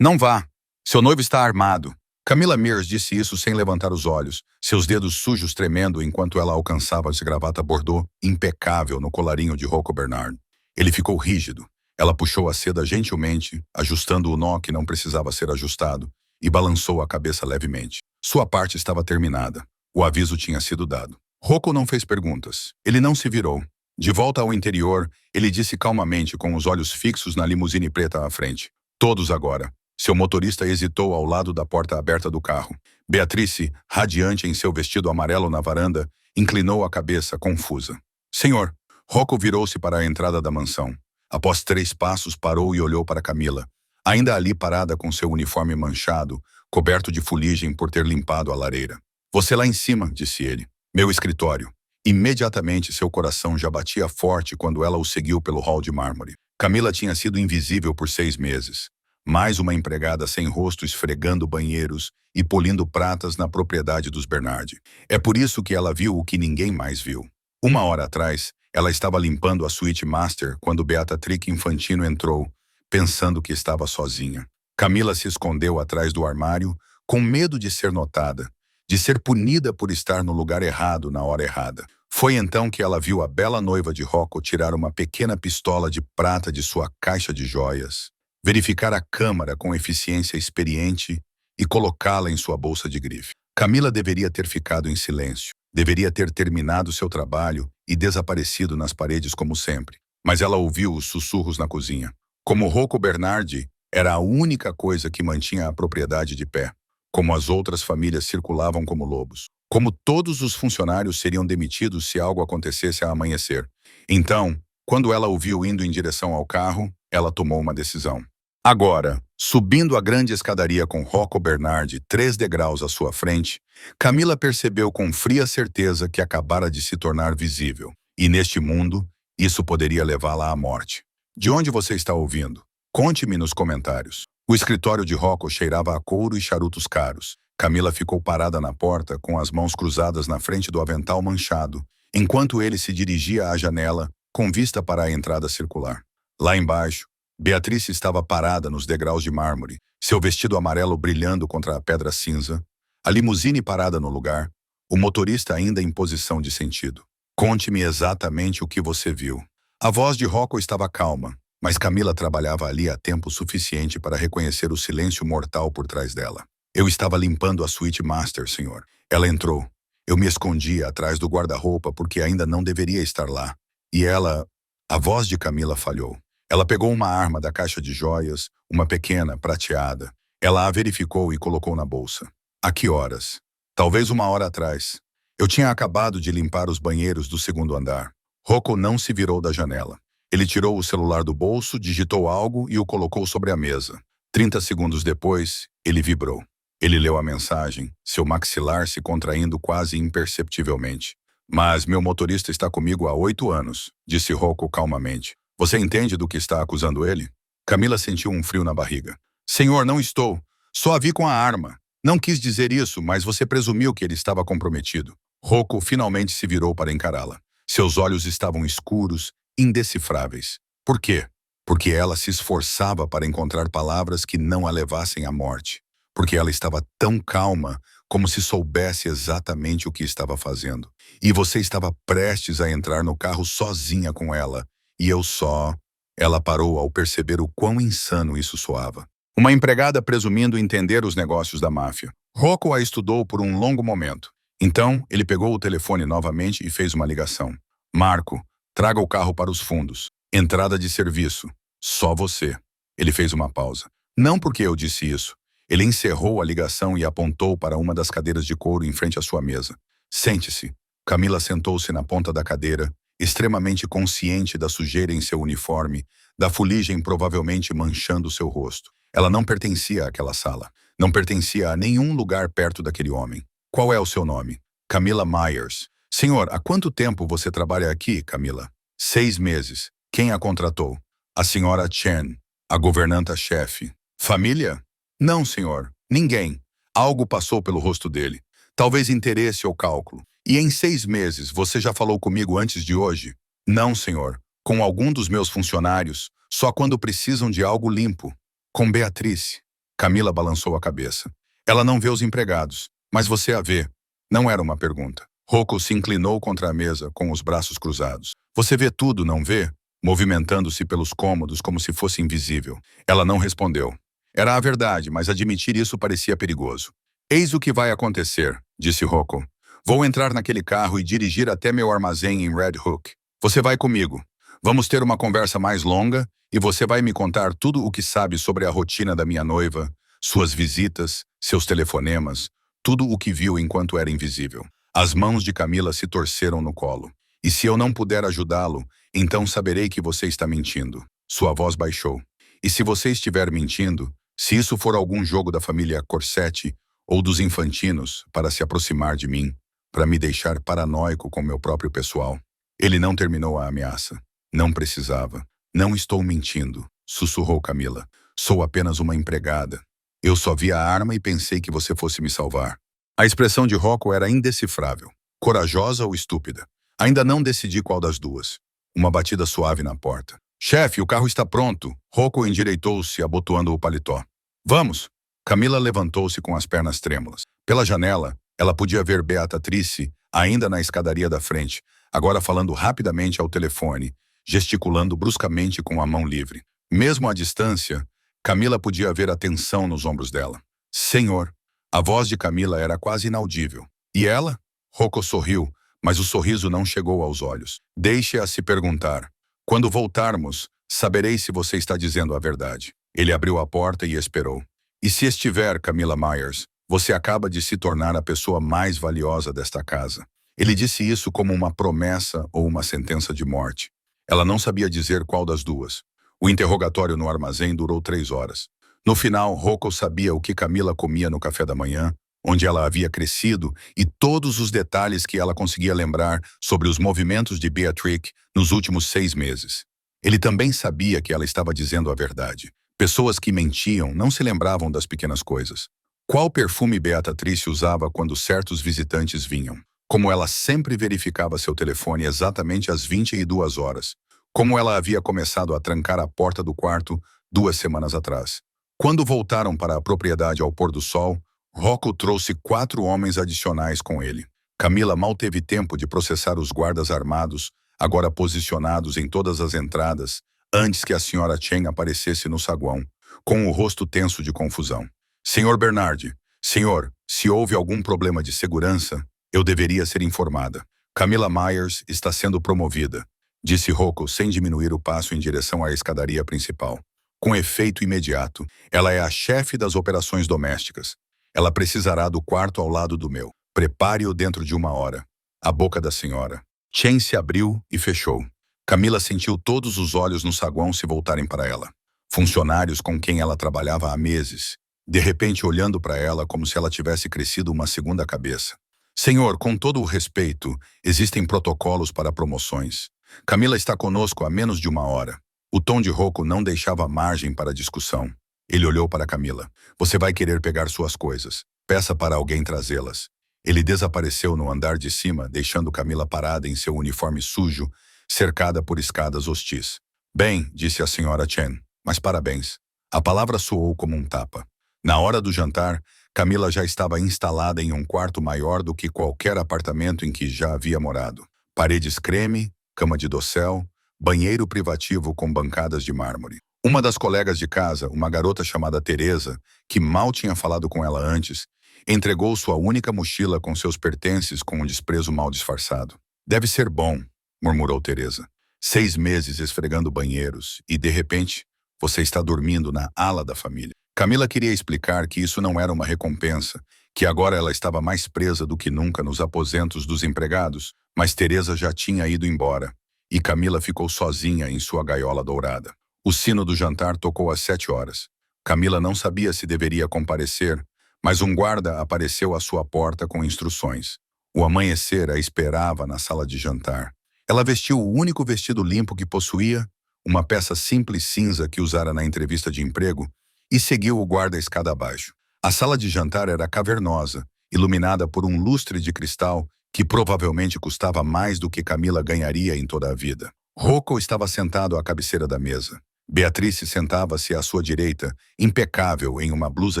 Não vá. Seu noivo está armado. Camila Mears disse isso sem levantar os olhos, seus dedos sujos tremendo enquanto ela alcançava a gravata bordô impecável no colarinho de Rocco Bernard. Ele ficou rígido. Ela puxou a seda gentilmente, ajustando o nó que não precisava ser ajustado, e balançou a cabeça levemente. Sua parte estava terminada. O aviso tinha sido dado. Rocco não fez perguntas. Ele não se virou. De volta ao interior, ele disse calmamente, com os olhos fixos na limusine preta à frente. Todos agora. Seu motorista hesitou ao lado da porta aberta do carro. Beatrice, radiante em seu vestido amarelo na varanda, inclinou a cabeça, confusa. Senhor. Rocco virou-se para a entrada da mansão. Após 3 passos, parou e olhou para Camila, ainda ali parada com seu uniforme manchado, coberto de fuligem por ter limpado a lareira. Você lá em cima, disse ele. Meu escritório. Imediatamente seu coração já batia forte quando ela o seguiu pelo hall de mármore. Camila tinha sido invisível por 6 meses. Mais uma empregada sem rosto esfregando banheiros e polindo pratas na propriedade dos Bernard. É por isso que ela viu o que ninguém mais viu. 1 hora atrás, ela estava limpando a suíte master quando Beatrix Infantino entrou, pensando que estava sozinha. Camila se escondeu atrás do armário, com medo de ser notada, de ser punida por estar no lugar errado na hora errada. Foi então que ela viu a bela noiva de Rocco tirar uma pequena pistola de prata de sua caixa de joias, verificar a câmara com eficiência experiente e colocá-la em sua bolsa de grife. Camila deveria ter ficado em silêncio. Deveria ter terminado seu trabalho e desaparecido nas paredes como sempre. Mas ela ouviu os sussurros na cozinha. Como Rocco Bernard era a única coisa que mantinha a propriedade de pé. Como as outras famílias circulavam como lobos. Como todos os funcionários seriam demitidos se algo acontecesse a amanhecer. Então, quando ela o viu indo em direção ao carro, ela tomou uma decisão. Agora, subindo a grande escadaria com Rocco Bernard 3 degraus à sua frente, Camila percebeu com fria certeza que acabara de se tornar visível. E neste mundo, isso poderia levá-la à morte. De onde você está ouvindo? Conte-me nos comentários. O escritório de Rocco cheirava a couro e charutos caros. Camila ficou parada na porta, com as mãos cruzadas na frente do avental manchado, enquanto ele se dirigia à janela, com vista para a entrada circular. Lá embaixo, Beatrice estava parada nos degraus de mármore, seu vestido amarelo brilhando contra a pedra cinza, a limusine parada no lugar, o motorista ainda em posição de sentido. Conte-me exatamente o que você viu. A voz de Rocco estava calma, mas Camila trabalhava ali há tempo suficiente para reconhecer o silêncio mortal por trás dela. Eu estava limpando a suíte master, senhor. Ela entrou. Eu me escondi atrás do guarda-roupa porque ainda não deveria estar lá. E ela... A voz de Camila falhou. Ela pegou uma arma da caixa de joias, uma pequena, prateada. Ela a verificou e colocou na bolsa. A que horas? Talvez 1 hora atrás. Eu tinha acabado de limpar os banheiros do 2º andar. Rocco não se virou da janela. Ele tirou o celular do bolso, digitou algo e o colocou sobre a mesa. 30 segundos depois, ele vibrou. Ele leu a mensagem, seu maxilar se contraindo quase imperceptivelmente. Mas meu motorista está comigo há 8 anos, disse Rocco calmamente. Você entende do que está acusando ele? Camila sentiu um frio na barriga. Senhor, não estou. Só a vi com a arma. Não quis dizer isso, mas você presumiu que ele estava comprometido. Rocco finalmente se virou para encará-la. Seus olhos estavam escuros, indecifráveis. Por quê? Porque ela se esforçava para encontrar palavras que não a levassem à morte. Porque ela estava tão calma, como se soubesse exatamente o que estava fazendo. E você estava prestes a entrar no carro sozinha com ela. E eu só... Ela parou ao perceber o quão insano isso soava. Uma empregada presumindo entender os negócios da máfia. Rocco a estudou por um longo momento. Então, ele pegou o telefone novamente e fez uma ligação. Marco, traga o carro para os fundos. Entrada de serviço. Só você. Ele fez uma pausa. Não porque eu disse isso. Ele encerrou a ligação e apontou para uma das cadeiras de couro em frente à sua mesa. Sente-se. Camila sentou-se na ponta da cadeira, extremamente consciente da sujeira em seu uniforme, da fuligem provavelmente manchando seu rosto. Ela não pertencia àquela sala. Não pertencia a nenhum lugar perto daquele homem. Qual é o seu nome? Camila Myers. Senhor, há quanto tempo você trabalha aqui, Camila? 6 meses. Quem a contratou? A senhora Chen, a governanta-chefe. Família? Não, senhor. Ninguém. Algo passou pelo rosto dele. Talvez interesse ou cálculo. E em 6 meses, você já falou comigo antes de hoje? Não, senhor. Com algum dos meus funcionários, só quando precisam de algo limpo. Com Beatrice. Camila balançou a cabeça. Ela não vê os empregados, mas você a vê. Não era uma pergunta. Rocco se inclinou contra a mesa, com os braços cruzados. Você vê tudo, não vê? Movimentando-se pelos cômodos como se fosse invisível. Ela não respondeu. Era a verdade, mas admitir isso parecia perigoso. Eis o que vai acontecer, disse Rocco. Vou entrar naquele carro e dirigir até meu armazém em Red Hook. Você vai comigo. Vamos ter uma conversa mais longa e você vai me contar tudo o que sabe sobre a rotina da minha noiva, suas visitas, seus telefonemas, tudo o que viu enquanto era invisível. As mãos de Camila se torceram no colo. E se eu não puder ajudá-lo, então saberei que você está mentindo. Sua voz baixou. E se você estiver mentindo, se isso for algum jogo da família Corsetti ou dos Infantinos para se aproximar de mim, para me deixar paranoico com meu próprio pessoal. Ele não terminou a ameaça. Não precisava. Não estou mentindo, sussurrou Camila. Sou apenas uma empregada. Eu só vi a arma e pensei que você fosse me salvar. A expressão de Rocco era indecifrável. Corajosa ou estúpida? Ainda não decidi qual das duas. Uma batida suave na porta. Chefe, o carro está pronto. Rocco endireitou-se, abotoando o paletó. Vamos! Camila levantou-se com as pernas trêmulas. Pela janela, ela podia ver Beatrice, ainda na escadaria da frente, agora falando rapidamente ao telefone, gesticulando bruscamente com a mão livre. Mesmo à distância, Camila podia ver a tensão nos ombros dela. Senhor! A voz de Camila era quase inaudível. E ela? Rocco sorriu, mas o sorriso não chegou aos olhos. Deixe-a se perguntar. Quando voltarmos, saberei se você está dizendo a verdade. Ele abriu a porta e esperou. E se estiver, Camila Myers, você acaba de se tornar a pessoa mais valiosa desta casa. Ele disse isso como uma promessa ou uma sentença de morte. Ela não sabia dizer qual das duas. O interrogatório no armazém durou 3 horas. No final, Rocco sabia o que Camila comia no café da manhã, onde ela havia crescido e todos os detalhes que ela conseguia lembrar sobre os movimentos de Beatrice nos últimos 6 meses. Ele também sabia que ela estava dizendo a verdade. Pessoas que mentiam não se lembravam das pequenas coisas. Qual perfume Beatrice usava quando certos visitantes vinham? Como ela sempre verificava seu telefone exatamente às 22 horas. Como ela havia começado a trancar a porta do quarto 2 semanas atrás. Quando voltaram para a propriedade ao pôr do sol, Rocco trouxe 4 homens adicionais com ele. Camila mal teve tempo de processar os guardas armados, agora posicionados em todas as entradas, antes que a senhora Chen aparecesse no saguão, com o rosto tenso de confusão. Senhor Bernard, senhor, se houve algum problema de segurança, eu deveria ser informada. Camila Myers está sendo promovida, disse Rocco sem diminuir o passo em direção à escadaria principal. Com efeito imediato, ela é a chefe das operações domésticas. Ela precisará do quarto ao lado do meu. Prepare-o dentro de 1 hora. A boca da senhora Chen se abriu e fechou. Camila sentiu todos os olhos no saguão se voltarem para ela. Funcionários com quem ela trabalhava há meses, de repente olhando para ela como se ela tivesse crescido uma segunda cabeça. Senhor, com todo o respeito, existem protocolos para promoções. Camila está conosco há menos de 1 hora. O tom de Rocco não deixava margem para discussão. Ele olhou para Camila. Você vai querer pegar suas coisas. Peça para alguém trazê-las. Ele desapareceu no andar de cima, deixando Camila parada em seu uniforme sujo, cercada por escadas hostis. Bem, disse a senhora Chen, mas parabéns. A palavra soou como um tapa. Na hora do jantar, Camila já estava instalada em um quarto maior do que qualquer apartamento em que já havia morado. Paredes creme, cama de dossel, banheiro privativo com bancadas de mármore. Uma das colegas de casa, uma garota chamada Teresa, que mal tinha falado com ela antes, entregou sua única mochila com seus pertences com um desprezo mal disfarçado. Deve ser bom, murmurou Teresa. 6 meses esfregando banheiros e, de repente, você está dormindo na ala da família. Camila queria explicar que isso não era uma recompensa, que agora ela estava mais presa do que nunca nos aposentos dos empregados, mas Teresa já tinha ido embora, e Camila ficou sozinha em sua gaiola dourada. O sino do jantar tocou às 7 horas. Camila não sabia se deveria comparecer, mas um guarda apareceu à sua porta com instruções. O amanhecer a esperava na sala de jantar. Ela vestiu o único vestido limpo que possuía, uma peça simples cinza que usara na entrevista de emprego, e seguiu o guarda escada abaixo. A sala de jantar era cavernosa, iluminada por um lustre de cristal que provavelmente custava mais do que Camila ganharia em toda a vida. Rocco estava sentado à cabeceira da mesa. Beatrice sentava-se à sua direita, impecável em uma blusa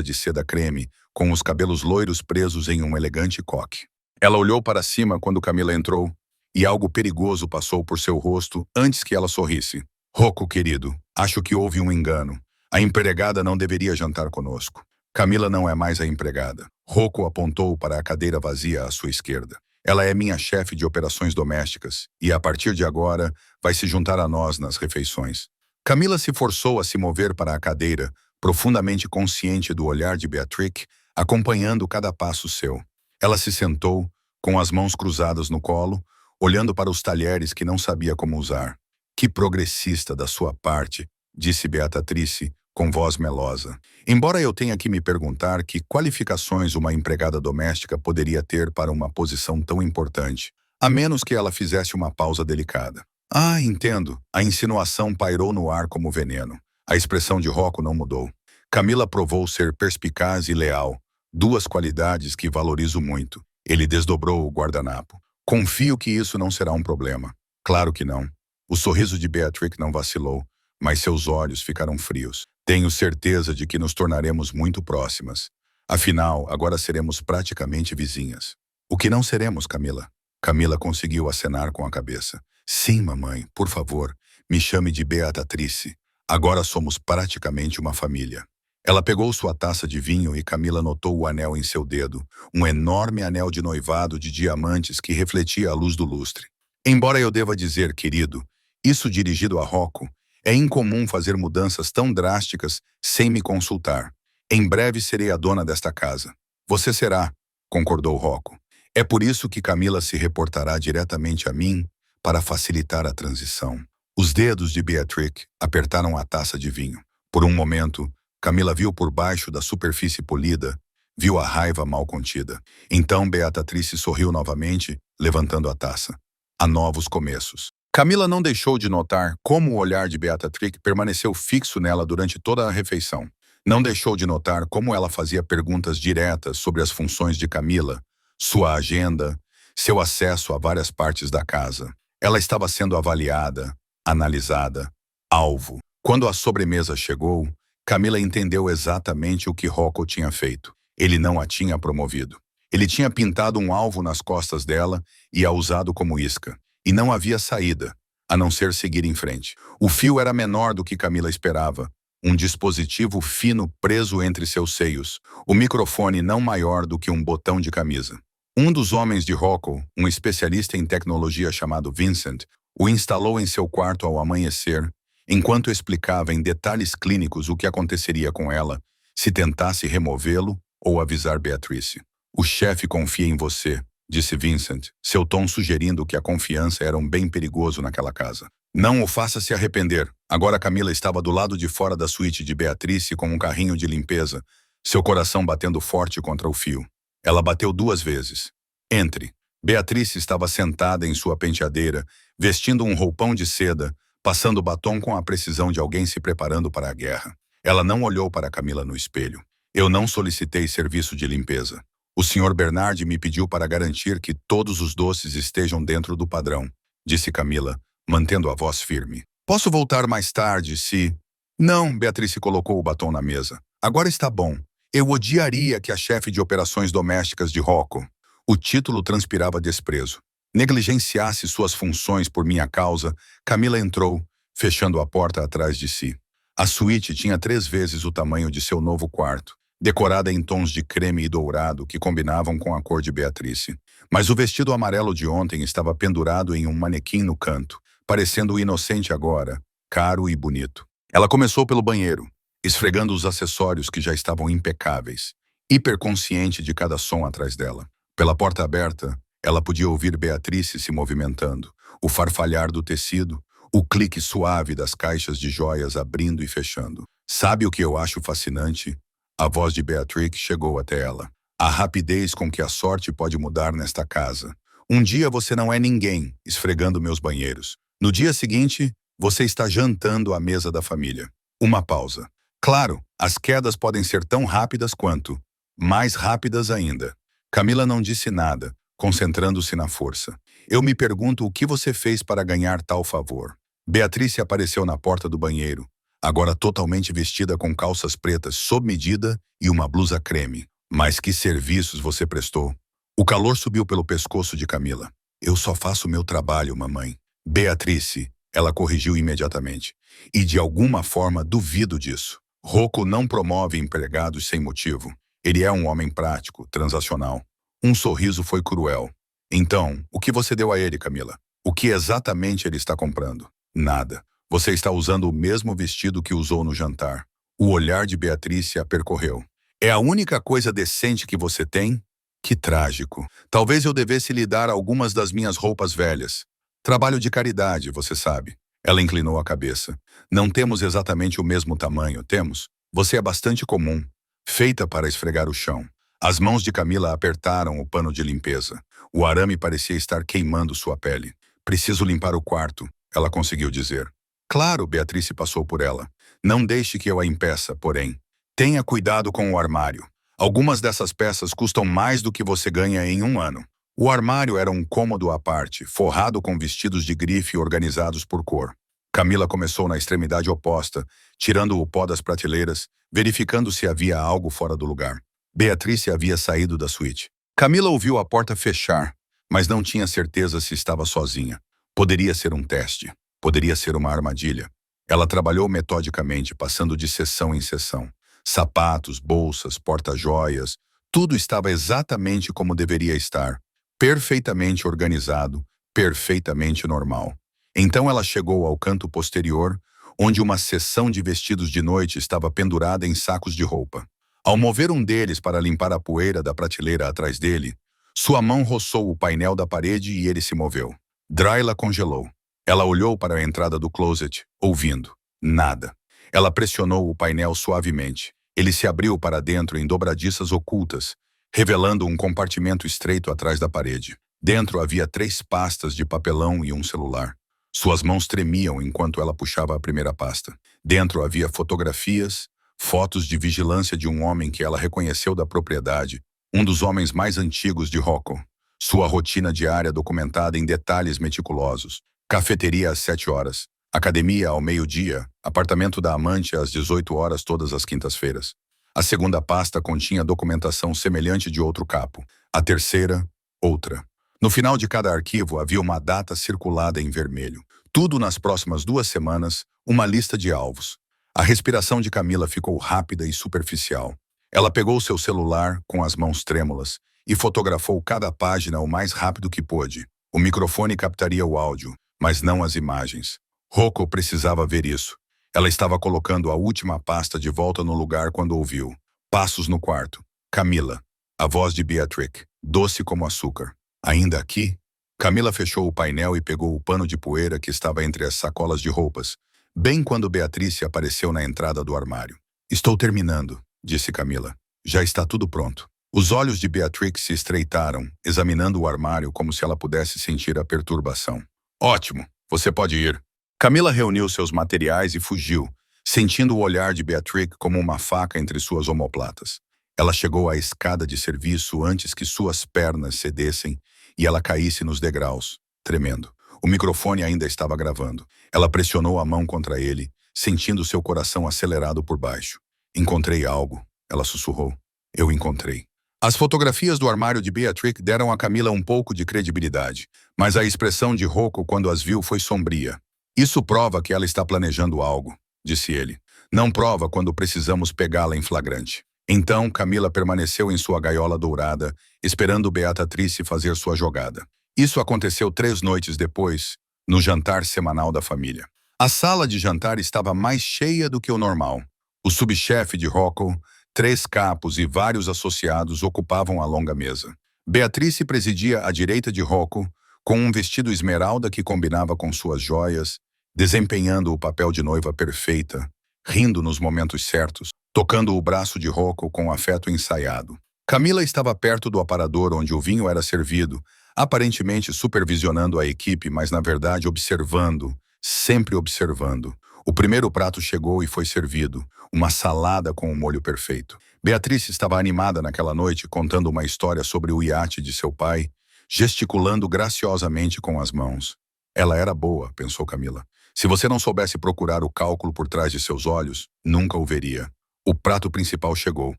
de seda creme, com os cabelos loiros presos em um elegante coque. Ela olhou para cima quando Camila entrou, e algo perigoso passou por seu rosto antes que ela sorrisse. Rocco, querido, acho que houve um engano. A empregada não deveria jantar conosco. Camila não é mais a empregada. Rocco apontou para a cadeira vazia à sua esquerda. Ela é minha chefe de operações domésticas, e a partir de agora vai se juntar a nós nas refeições. Camila se forçou a se mover para a cadeira, profundamente consciente do olhar de Beatriz, acompanhando cada passo seu. Ela se sentou, com as mãos cruzadas no colo, olhando para os talheres que não sabia como usar. Que progressista da sua parte, disse Beatrice, com voz melosa. Embora eu tenha que me perguntar que qualificações uma empregada doméstica poderia ter para uma posição tão importante, a menos que ela fizesse uma pausa delicada. Ah, entendo. A insinuação pairou no ar como veneno. A expressão de Rocco não mudou. Camila provou ser perspicaz e leal, duas qualidades que valorizo muito. Ele desdobrou o guardanapo. Confio que isso não será um problema. Claro que não. O sorriso de Beatriz não vacilou, mas seus olhos ficaram frios. Tenho certeza de que nos tornaremos muito próximas. Afinal, agora seremos praticamente vizinhas. O que não seremos, Camila? Camila conseguiu acenar com a cabeça. Sim, mamãe, por favor, me chame de Beatrice. Agora somos praticamente uma família. Ela pegou sua taça de vinho e Camila notou o anel em seu dedo, um enorme anel de noivado de diamantes que refletia a luz do lustre. Embora eu deva dizer, querido, isso dirigido a Rocco, é incomum fazer mudanças tão drásticas sem me consultar. Em breve serei a dona desta casa. Você será, concordou Rocco. É por isso que Camila se reportará diretamente a mim para facilitar a transição. Os dedos de Beatriz apertaram a taça de vinho. Por um momento, Camila viu por baixo da superfície polida, viu a raiva mal contida. Então Beatrice sorriu novamente, levantando a taça. Há novos começos. Camila não deixou de notar como o olhar de Beatriz permaneceu fixo nela durante toda a refeição. Não deixou de notar como ela fazia perguntas diretas sobre as funções de Camila, sua agenda, seu acesso a várias partes da casa. Ela estava sendo avaliada, analisada, alvo. Quando a sobremesa chegou, Camila entendeu exatamente o que Rocco tinha feito. Ele não a tinha promovido. Ele tinha pintado um alvo nas costas dela e a usado como isca. E não havia saída, a não ser seguir em frente. O fio era menor do que Camila esperava. Um dispositivo fino preso entre seus seios. O microfone não maior do que um botão de camisa. Um dos homens de Rocco, um especialista em tecnologia chamado Vincent, o instalou em seu quarto ao amanhecer, enquanto explicava em detalhes clínicos o que aconteceria com ela se tentasse removê-lo ou avisar Beatrice. O chefe confia em você, disse Vincent, seu tom sugerindo que a confiança era um bem perigoso naquela casa. Não o faça se arrepender. Agora Camila estava do lado de fora da suíte de Beatrice com um carrinho de limpeza, seu coração batendo forte contra o fio. Ela bateu 2 vezes. Entre. Beatrice estava sentada em sua penteadeira, vestindo um roupão de seda, passando batom com a precisão de alguém se preparando para a guerra. Ela não olhou para Camila no espelho. Eu não solicitei serviço de limpeza. O Sr. Bernard me pediu para garantir que todos os doces estejam dentro do padrão, disse Camila, mantendo a voz firme. Posso voltar mais tarde, se... Não, Beatrice colocou o batom na mesa. Agora está bom. Eu odiaria que a chefe de operações domésticas de Rocco, o título transpirava desprezo, negligenciasse suas funções por minha causa. Camila entrou, fechando a porta atrás de si. A suíte tinha 3 vezes o tamanho de seu novo quarto, decorada em tons de creme e dourado que combinavam com a cor de Beatrice. Mas o vestido amarelo de ontem estava pendurado em um manequim no canto, parecendo inocente agora, caro e bonito. Ela começou pelo banheiro, esfregando os acessórios que já estavam impecáveis, hiperconsciente de cada som atrás dela. Pela porta aberta, ela podia ouvir Beatrice se movimentando, o farfalhar do tecido, o clique suave das caixas de joias abrindo e fechando. Sabe o que eu acho fascinante? A voz de Beatriz chegou até ela. A rapidez com que a sorte pode mudar nesta casa. Um dia você não é ninguém, esfregando meus banheiros. No dia seguinte, você está jantando à mesa da família. Uma pausa. Claro, as quedas podem ser tão rápidas quanto, mais rápidas ainda. Camila não disse nada, concentrando-se na força. Eu me pergunto o que você fez para ganhar tal favor. Beatrice apareceu na porta do banheiro, agora totalmente vestida com calças pretas sob medida e uma blusa creme. Mas que serviços você prestou? O calor subiu pelo pescoço de Camila. Eu só faço meu trabalho, mamãe. Beatrice, ela corrigiu imediatamente. E de alguma forma duvido disso. Rocco não promove empregados sem motivo. Ele é um homem prático, transacional. Um sorriso foi cruel. Então, o que você deu a ele, Camila? O que exatamente ele está comprando? Nada. Você está usando o mesmo vestido que usou no jantar. O olhar de Beatrice a percorreu. É a única coisa decente que você tem? Que trágico. Talvez eu devesse lhe dar algumas das minhas roupas velhas. Trabalho de caridade, você sabe. Ela inclinou a cabeça. Não temos exatamente o mesmo tamanho, temos? Você é bastante comum. Feita para esfregar o chão. As mãos de Camila apertaram o pano de limpeza. O arame parecia estar queimando sua pele. Preciso limpar o quarto, ela conseguiu dizer. Claro, Beatrice passou por ela. Não deixe que eu a impeça, porém. Tenha cuidado com o armário. Algumas dessas peças custam mais do que você ganha em um ano. O armário era um cômodo à parte, forrado com vestidos de grife organizados por cor. Camila começou na extremidade oposta, tirando o pó das prateleiras, verificando se havia algo fora do lugar. Beatrice havia saído da suíte. Camila ouviu a porta fechar, mas não tinha certeza se estava sozinha. Poderia ser um teste. Poderia ser uma armadilha. Ela trabalhou metodicamente, passando de sessão em sessão. Sapatos, bolsas, porta-joias, tudo estava exatamente como deveria estar. Perfeitamente organizado, perfeitamente normal. Então ela chegou ao canto posterior, onde uma seção de vestidos de noite estava pendurada em sacos de roupa. Ao mover um deles para limpar a poeira da prateleira atrás dele, sua mão roçou o painel da parede e ele se moveu. Dryla congelou. Ela olhou para a entrada do closet, ouvindo. Nada. Ela pressionou o painel suavemente. Ele se abriu para dentro em dobradiças ocultas, revelando um compartimento estreito atrás da parede. Dentro havia 3 pastas de papelão e um celular. Suas mãos tremiam enquanto ela puxava a primeira pasta. Dentro havia fotografias, fotos de vigilância de um homem que ela reconheceu da propriedade, um dos homens mais antigos de Rocco. Sua rotina diária documentada em detalhes meticulosos. Cafeteria às 7 horas, academia ao meio-dia, apartamento da amante às 18 horas todas as quintas-feiras. A segunda pasta continha documentação semelhante de outro capo. A terceira, outra. No final de cada arquivo havia uma data circulada em vermelho. Tudo nas próximas 2 semanas, uma lista de alvos. A respiração de Camila ficou rápida e superficial. Ela pegou seu celular, com as mãos trêmulas, e fotografou cada página o mais rápido que pôde. O microfone captaria o áudio, mas não as imagens. Rocco precisava ver isso. Ela estava colocando a última pasta de volta no lugar quando ouviu. Passos no quarto. Camila. A voz de Beatrice, doce como açúcar. Ainda aqui? Camila fechou o painel e pegou o pano de poeira que estava entre as sacolas de roupas, bem quando Beatrice apareceu na entrada do armário. Estou terminando, disse Camila. Já está tudo pronto. Os olhos de Beatrice se estreitaram, examinando o armário como se ela pudesse sentir a perturbação. Ótimo, você pode ir. Camila reuniu seus materiais e fugiu, sentindo o olhar de Beatrice como uma faca entre suas omoplatas. Ela chegou à escada de serviço antes que suas pernas cedessem e ela caísse nos degraus, tremendo. O microfone ainda estava gravando. Ela pressionou a mão contra ele, sentindo seu coração acelerado por baixo. Encontrei algo, ela sussurrou. Eu encontrei. As fotografias do armário de Beatrice deram a Camila um pouco de credibilidade, mas a expressão de Rocco quando as viu foi sombria. Isso prova que ela está planejando algo, disse ele. Não prova quando precisamos pegá-la em flagrante. Então, Camila permaneceu em sua gaiola dourada, esperando Beatrice fazer sua jogada. Isso aconteceu 3 noites depois, no jantar semanal da família. A sala de jantar estava mais cheia do que o normal. O subchefe de Rocco, 3 capos e vários associados ocupavam a longa mesa. Beatrice presidia à direita de Rocco, com um vestido esmeralda que combinava com suas joias, desempenhando o papel de noiva perfeita, rindo nos momentos certos, tocando o braço de Rocco com afeto ensaiado. Camila estava perto do aparador onde o vinho era servido, aparentemente supervisionando a equipe, mas na verdade observando, sempre observando. O primeiro prato chegou e foi servido, uma salada com um molho perfeito. Beatrice estava animada naquela noite, contando uma história sobre o iate de seu pai, gesticulando graciosamente com as mãos. Ela era boa, pensou Camila. Se você não soubesse procurar o cálculo por trás de seus olhos, nunca o veria. O prato principal chegou.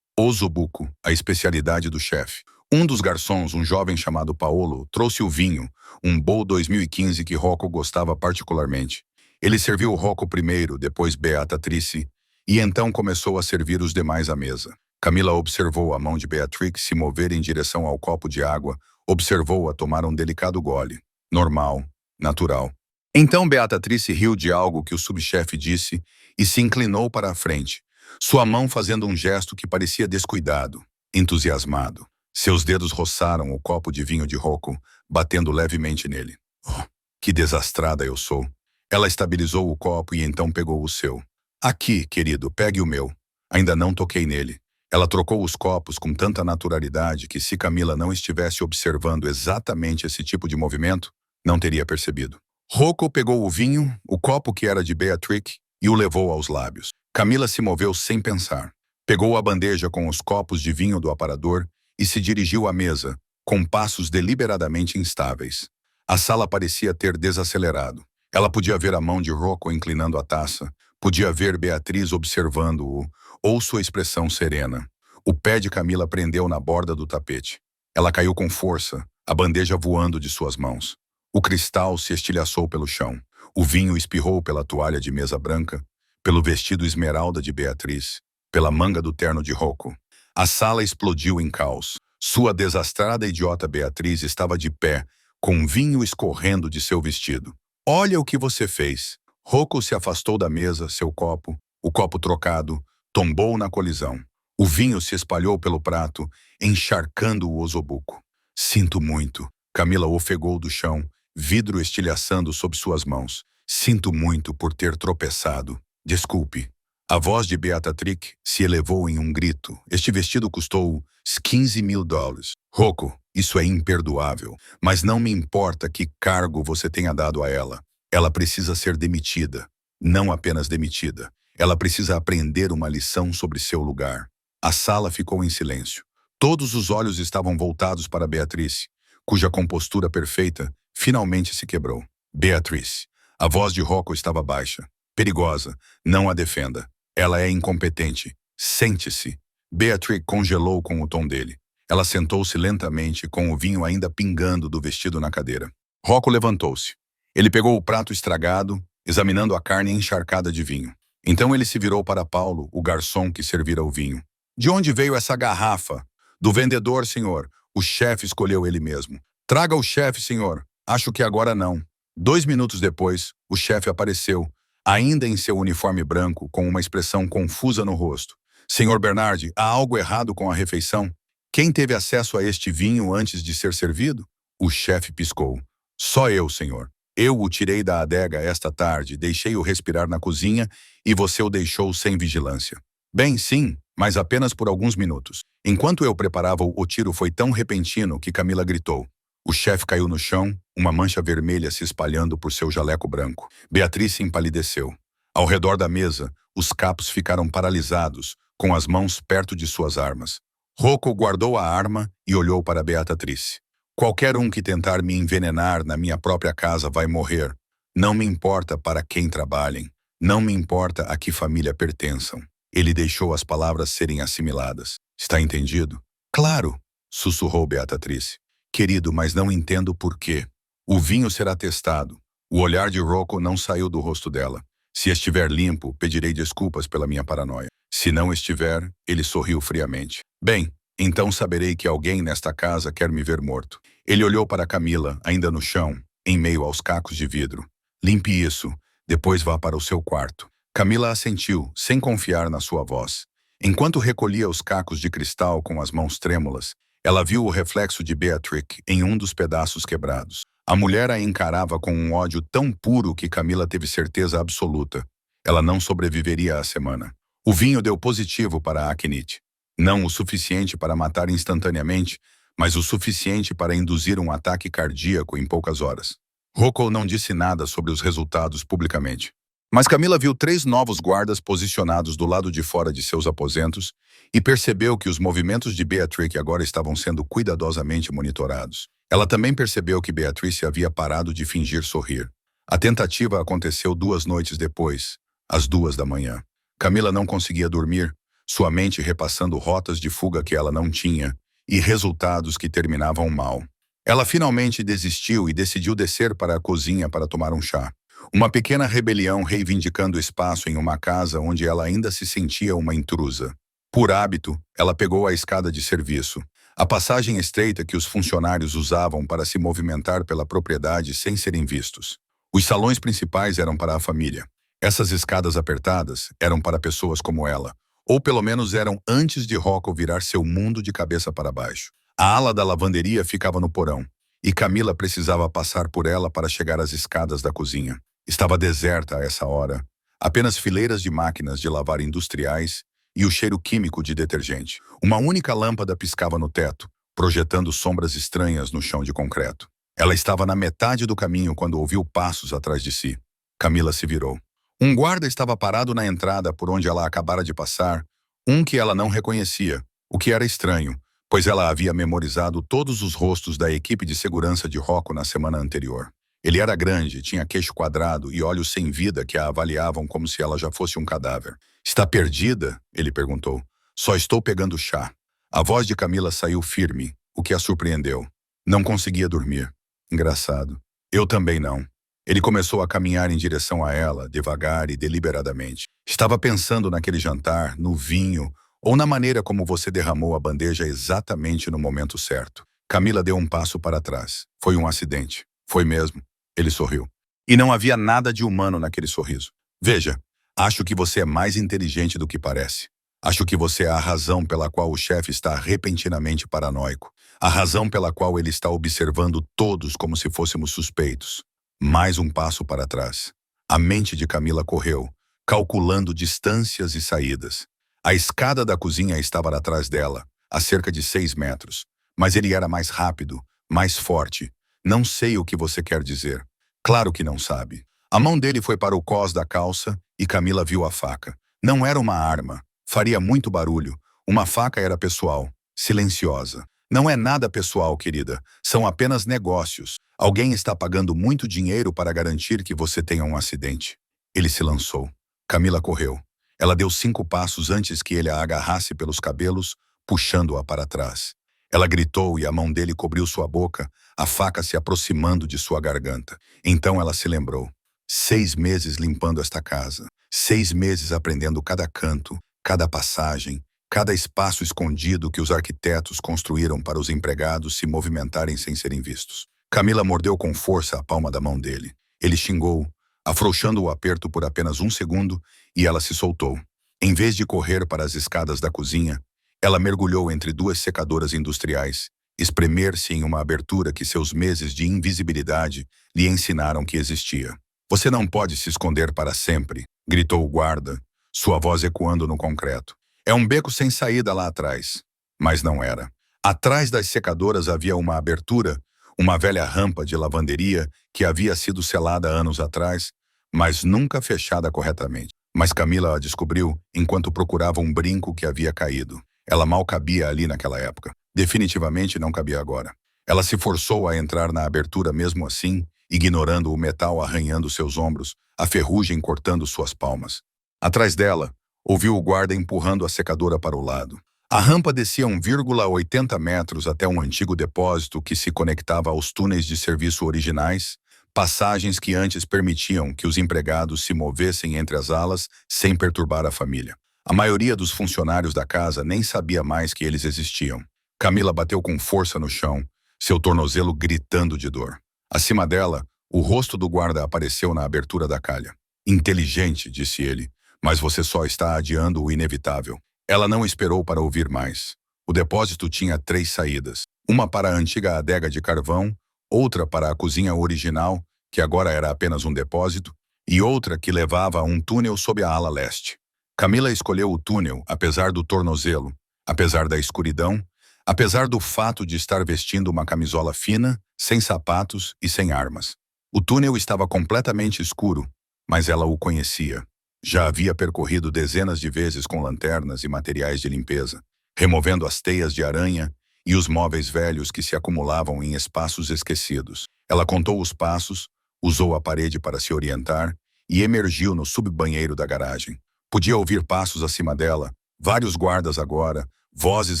Osobuco, a especialidade do chefe. Um dos garçons, um jovem chamado Paolo, trouxe o vinho, um Bowl 2015 que Rocco gostava particularmente. Ele serviu Rocco primeiro, depois Beatrice, e então começou a servir os demais à mesa. Camila observou a mão de Beatrix se mover em direção ao copo de água, observou-a tomar um delicado gole. Normal, natural. Então Beatrice riu de algo que o subchefe disse e se inclinou para a frente, sua mão fazendo um gesto que parecia descuidado, entusiasmado. Seus dedos roçaram o copo de vinho de Rocco, batendo levemente nele. Oh, que desastrada eu sou. Ela estabilizou o copo e então pegou o seu. Aqui, querido, pegue o meu. Ainda não toquei nele. Ela trocou os copos com tanta naturalidade que se Camila não estivesse observando exatamente esse tipo de movimento, não teria percebido. Rocco pegou o vinho, o copo que era de Beatrix, e o levou aos lábios. Camila se moveu sem pensar. Pegou a bandeja com os copos de vinho do aparador e se dirigiu à mesa, com passos deliberadamente instáveis. A sala parecia ter desacelerado. Ela podia ver a mão de Rocco inclinando a taça, podia ver Beatriz observando-o, ou sua expressão serena. O pé de Camila prendeu na borda do tapete. Ela caiu com força, a bandeja voando de suas mãos. O cristal se estilhaçou pelo chão. O vinho espirrou pela toalha de mesa branca, pelo vestido esmeralda de Beatriz, pela manga do terno de Rocco. A sala explodiu em caos. Sua desastrada idiota Beatriz estava de pé, com vinho escorrendo de seu vestido. Olha o que você fez. Rocco se afastou da mesa, seu copo, o copo trocado, tombou na colisão. O vinho se espalhou pelo prato, encharcando o osobuco. Sinto muito. Camila ofegou do chão, vidro estilhaçando sob suas mãos. Sinto muito por ter tropeçado. Desculpe. A voz de Beatrix se elevou em um grito. Este vestido custou $15.000. Rocco, isso é imperdoável. Mas não me importa que cargo você tenha dado a ela. Ela precisa ser demitida. Não apenas demitida. Ela precisa aprender uma lição sobre seu lugar. A sala ficou em silêncio. Todos os olhos estavam voltados para Beatriz, cuja compostura perfeita finalmente se quebrou. Beatriz. A voz de Rocco estava baixa. Perigosa. Não a defenda. Ela é incompetente. Sente-se. Beatrix congelou com o tom dele. Ela sentou-se lentamente, com o vinho ainda pingando do vestido na cadeira. Rocco levantou-se. Ele pegou o prato estragado, examinando a carne encharcada de vinho. Então ele se virou para Paulo, o garçom que servira o vinho. De onde veio essa garrafa? Do vendedor, senhor. O chefe escolheu ele mesmo. Traga o chefe, senhor. Acho que agora não. 2 minutos depois, o chefe apareceu, ainda em seu uniforme branco, com uma expressão confusa no rosto. Senhor Bernard, há algo errado com a refeição? Quem teve acesso a este vinho antes de ser servido? O chefe piscou. Só eu, senhor. Eu o tirei da adega esta tarde, deixei-o respirar na cozinha e você o deixou sem vigilância. Bem, sim, mas apenas por alguns minutos. Enquanto eu preparava o tiro foi tão repentino que Camila gritou. O chefe caiu no chão, uma mancha vermelha se espalhando por seu jaleco branco. Beatriz empalideceu. Ao redor da mesa, os capos ficaram paralisados, com as mãos perto de suas armas. Rocco guardou a arma e olhou para Beatriz. Qualquer um que tentar me envenenar na minha própria casa vai morrer. Não me importa para quem trabalhem. Não me importa a que família pertençam. Ele deixou as palavras serem assimiladas. Está entendido? Claro, sussurrou Beatriz. Querido, mas não entendo por quê. O vinho será testado. O olhar de Rocco não saiu do rosto dela. Se estiver limpo, pedirei desculpas pela minha paranoia. Se não estiver, ele sorriu friamente. Bem, então saberei que alguém nesta casa quer me ver morto. Ele olhou para Camila, ainda no chão, em meio aos cacos de vidro. Limpe isso, depois vá para o seu quarto. Camila assentiu, sem confiar na sua voz. Enquanto recolhia os cacos de cristal com as mãos trêmulas, ela viu o reflexo de Beatrix em um dos pedaços quebrados. A mulher a encarava com um ódio tão puro que Camila teve certeza absoluta. Ela não sobreviveria à semana. O vinho deu positivo para a acnite. Não o suficiente para matar instantaneamente, mas o suficiente para induzir um ataque cardíaco em poucas horas. Rocco não disse nada sobre os resultados publicamente. Mas Camila viu 3 novos guardas posicionados do lado de fora de seus aposentos e percebeu que os movimentos de Beatrix agora estavam sendo cuidadosamente monitorados. Ela também percebeu que Beatriz havia parado de fingir sorrir. A tentativa aconteceu 2 noites depois, às 2 da manhã. Camila não conseguia dormir, sua mente repassando rotas de fuga que ela não tinha e resultados que terminavam mal. Ela finalmente desistiu e decidiu descer para a cozinha para tomar um chá. Uma pequena rebelião reivindicando espaço em uma casa onde ela ainda se sentia uma intrusa. Por hábito, ela pegou a escada de serviço, a passagem estreita que os funcionários usavam para se movimentar pela propriedade sem serem vistos. Os salões principais eram para a família. Essas escadas apertadas eram para pessoas como ela, ou pelo menos eram antes de Rocco virar seu mundo de cabeça para baixo. A ala da lavanderia ficava no porão, e Camila precisava passar por ela para chegar às escadas da cozinha. Estava deserta a essa hora, apenas fileiras de máquinas de lavar industriais e o cheiro químico de detergente. Uma única lâmpada piscava no teto, projetando sombras estranhas no chão de concreto. Ela estava na metade do caminho quando ouviu passos atrás de si. Camila se virou. Um guarda estava parado na entrada por onde ela acabara de passar, um que ela não reconhecia, o que era estranho, pois ela havia memorizado todos os rostos da equipe de segurança de Rocco na semana anterior. Ele era grande, tinha queixo quadrado e olhos sem vida que a avaliavam como se ela já fosse um cadáver. "Está perdida?" ele perguntou. "Só estou pegando chá." A voz de Camila saiu firme, o que a surpreendeu. Não conseguia dormir. Engraçado. Eu também não. Ele começou a caminhar em direção a ela, devagar e deliberadamente. "Estava pensando naquele jantar, no vinho, ou na maneira como você derramou a bandeja exatamente no momento certo." Camila deu um passo para trás. "Foi um acidente." "Foi mesmo." Ele sorriu. E não havia nada de humano naquele sorriso. "Veja, acho que você é mais inteligente do que parece. Acho que você é a razão pela qual o chefe está repentinamente paranoico. A razão pela qual ele está observando todos como se fôssemos suspeitos." Mais um passo para trás. A mente de Camila correu, calculando distâncias e saídas. A escada da cozinha estava atrás dela, a cerca de 6 metros. Mas ele era mais rápido, mais forte. "Não sei o que você quer dizer." Claro que não sabe. A mão dele foi para o cós da calça e Camila viu a faca. Não era uma arma. Faria muito barulho. Uma faca era pessoal, silenciosa. "Não é nada pessoal, querida. São apenas negócios. Alguém está pagando muito dinheiro para garantir que você tenha um acidente." Ele se lançou. Camila correu. Ela deu 5 passos antes que ele a agarrasse pelos cabelos, puxando-a para trás. Ela gritou e a mão dele cobriu sua boca, a faca se aproximando de sua garganta. Então ela se lembrou. 6 meses limpando esta casa. 6 meses aprendendo cada canto, cada passagem, cada espaço escondido que os arquitetos construíram para os empregados se movimentarem sem serem vistos. Camila mordeu com força a palma da mão dele. Ele xingou, afrouxando o aperto por apenas 1 segundo, e ela se soltou. Em vez de correr para as escadas da cozinha, ela mergulhou entre 2 secadoras industriais, espremer-se em uma abertura que seus meses de invisibilidade lhe ensinaram que existia. "Você não pode se esconder para sempre", gritou o guarda, sua voz ecoando no concreto. "É um beco sem saída lá atrás." Mas não era. Atrás das secadoras havia uma abertura, uma velha rampa de lavanderia que havia sido selada anos atrás, mas nunca fechada corretamente. Mas Camila a descobriu enquanto procurava um brinco que havia caído. Ela mal cabia ali naquela época. Definitivamente não cabia agora. Ela se forçou a entrar na abertura mesmo assim, ignorando o metal arranhando seus ombros, a ferrugem cortando suas palmas. Atrás dela, ouviu o guarda empurrando a secadora para o lado. A rampa descia 1,80 metros até um antigo depósito que se conectava aos túneis de serviço originais, passagens que antes permitiam que os empregados se movessem entre as alas sem perturbar a família. A maioria dos funcionários da casa nem sabia mais que eles existiam. Camila bateu com força no chão, seu tornozelo gritando de dor. Acima dela, o rosto do guarda apareceu na abertura da calha. "Inteligente", disse ele, "mas você só está adiando o inevitável." Ela não esperou para ouvir mais. O depósito tinha 3 saídas. Uma para a antiga adega de carvão, outra para a cozinha original, que agora era apenas um depósito, e outra que levava a um túnel sob a ala leste. Camila escolheu o túnel, apesar do tornozelo, apesar da escuridão, apesar do fato de estar vestindo uma camisola fina, sem sapatos e sem armas. O túnel estava completamente escuro, mas ela o conhecia. Já havia percorrido dezenas de vezes com lanternas e materiais de limpeza, removendo as teias de aranha e os móveis velhos que se acumulavam em espaços esquecidos. Ela contou os passos, usou a parede para se orientar e emergiu no subbanheiro da garagem. Podia ouvir passos acima dela, vários guardas agora, vozes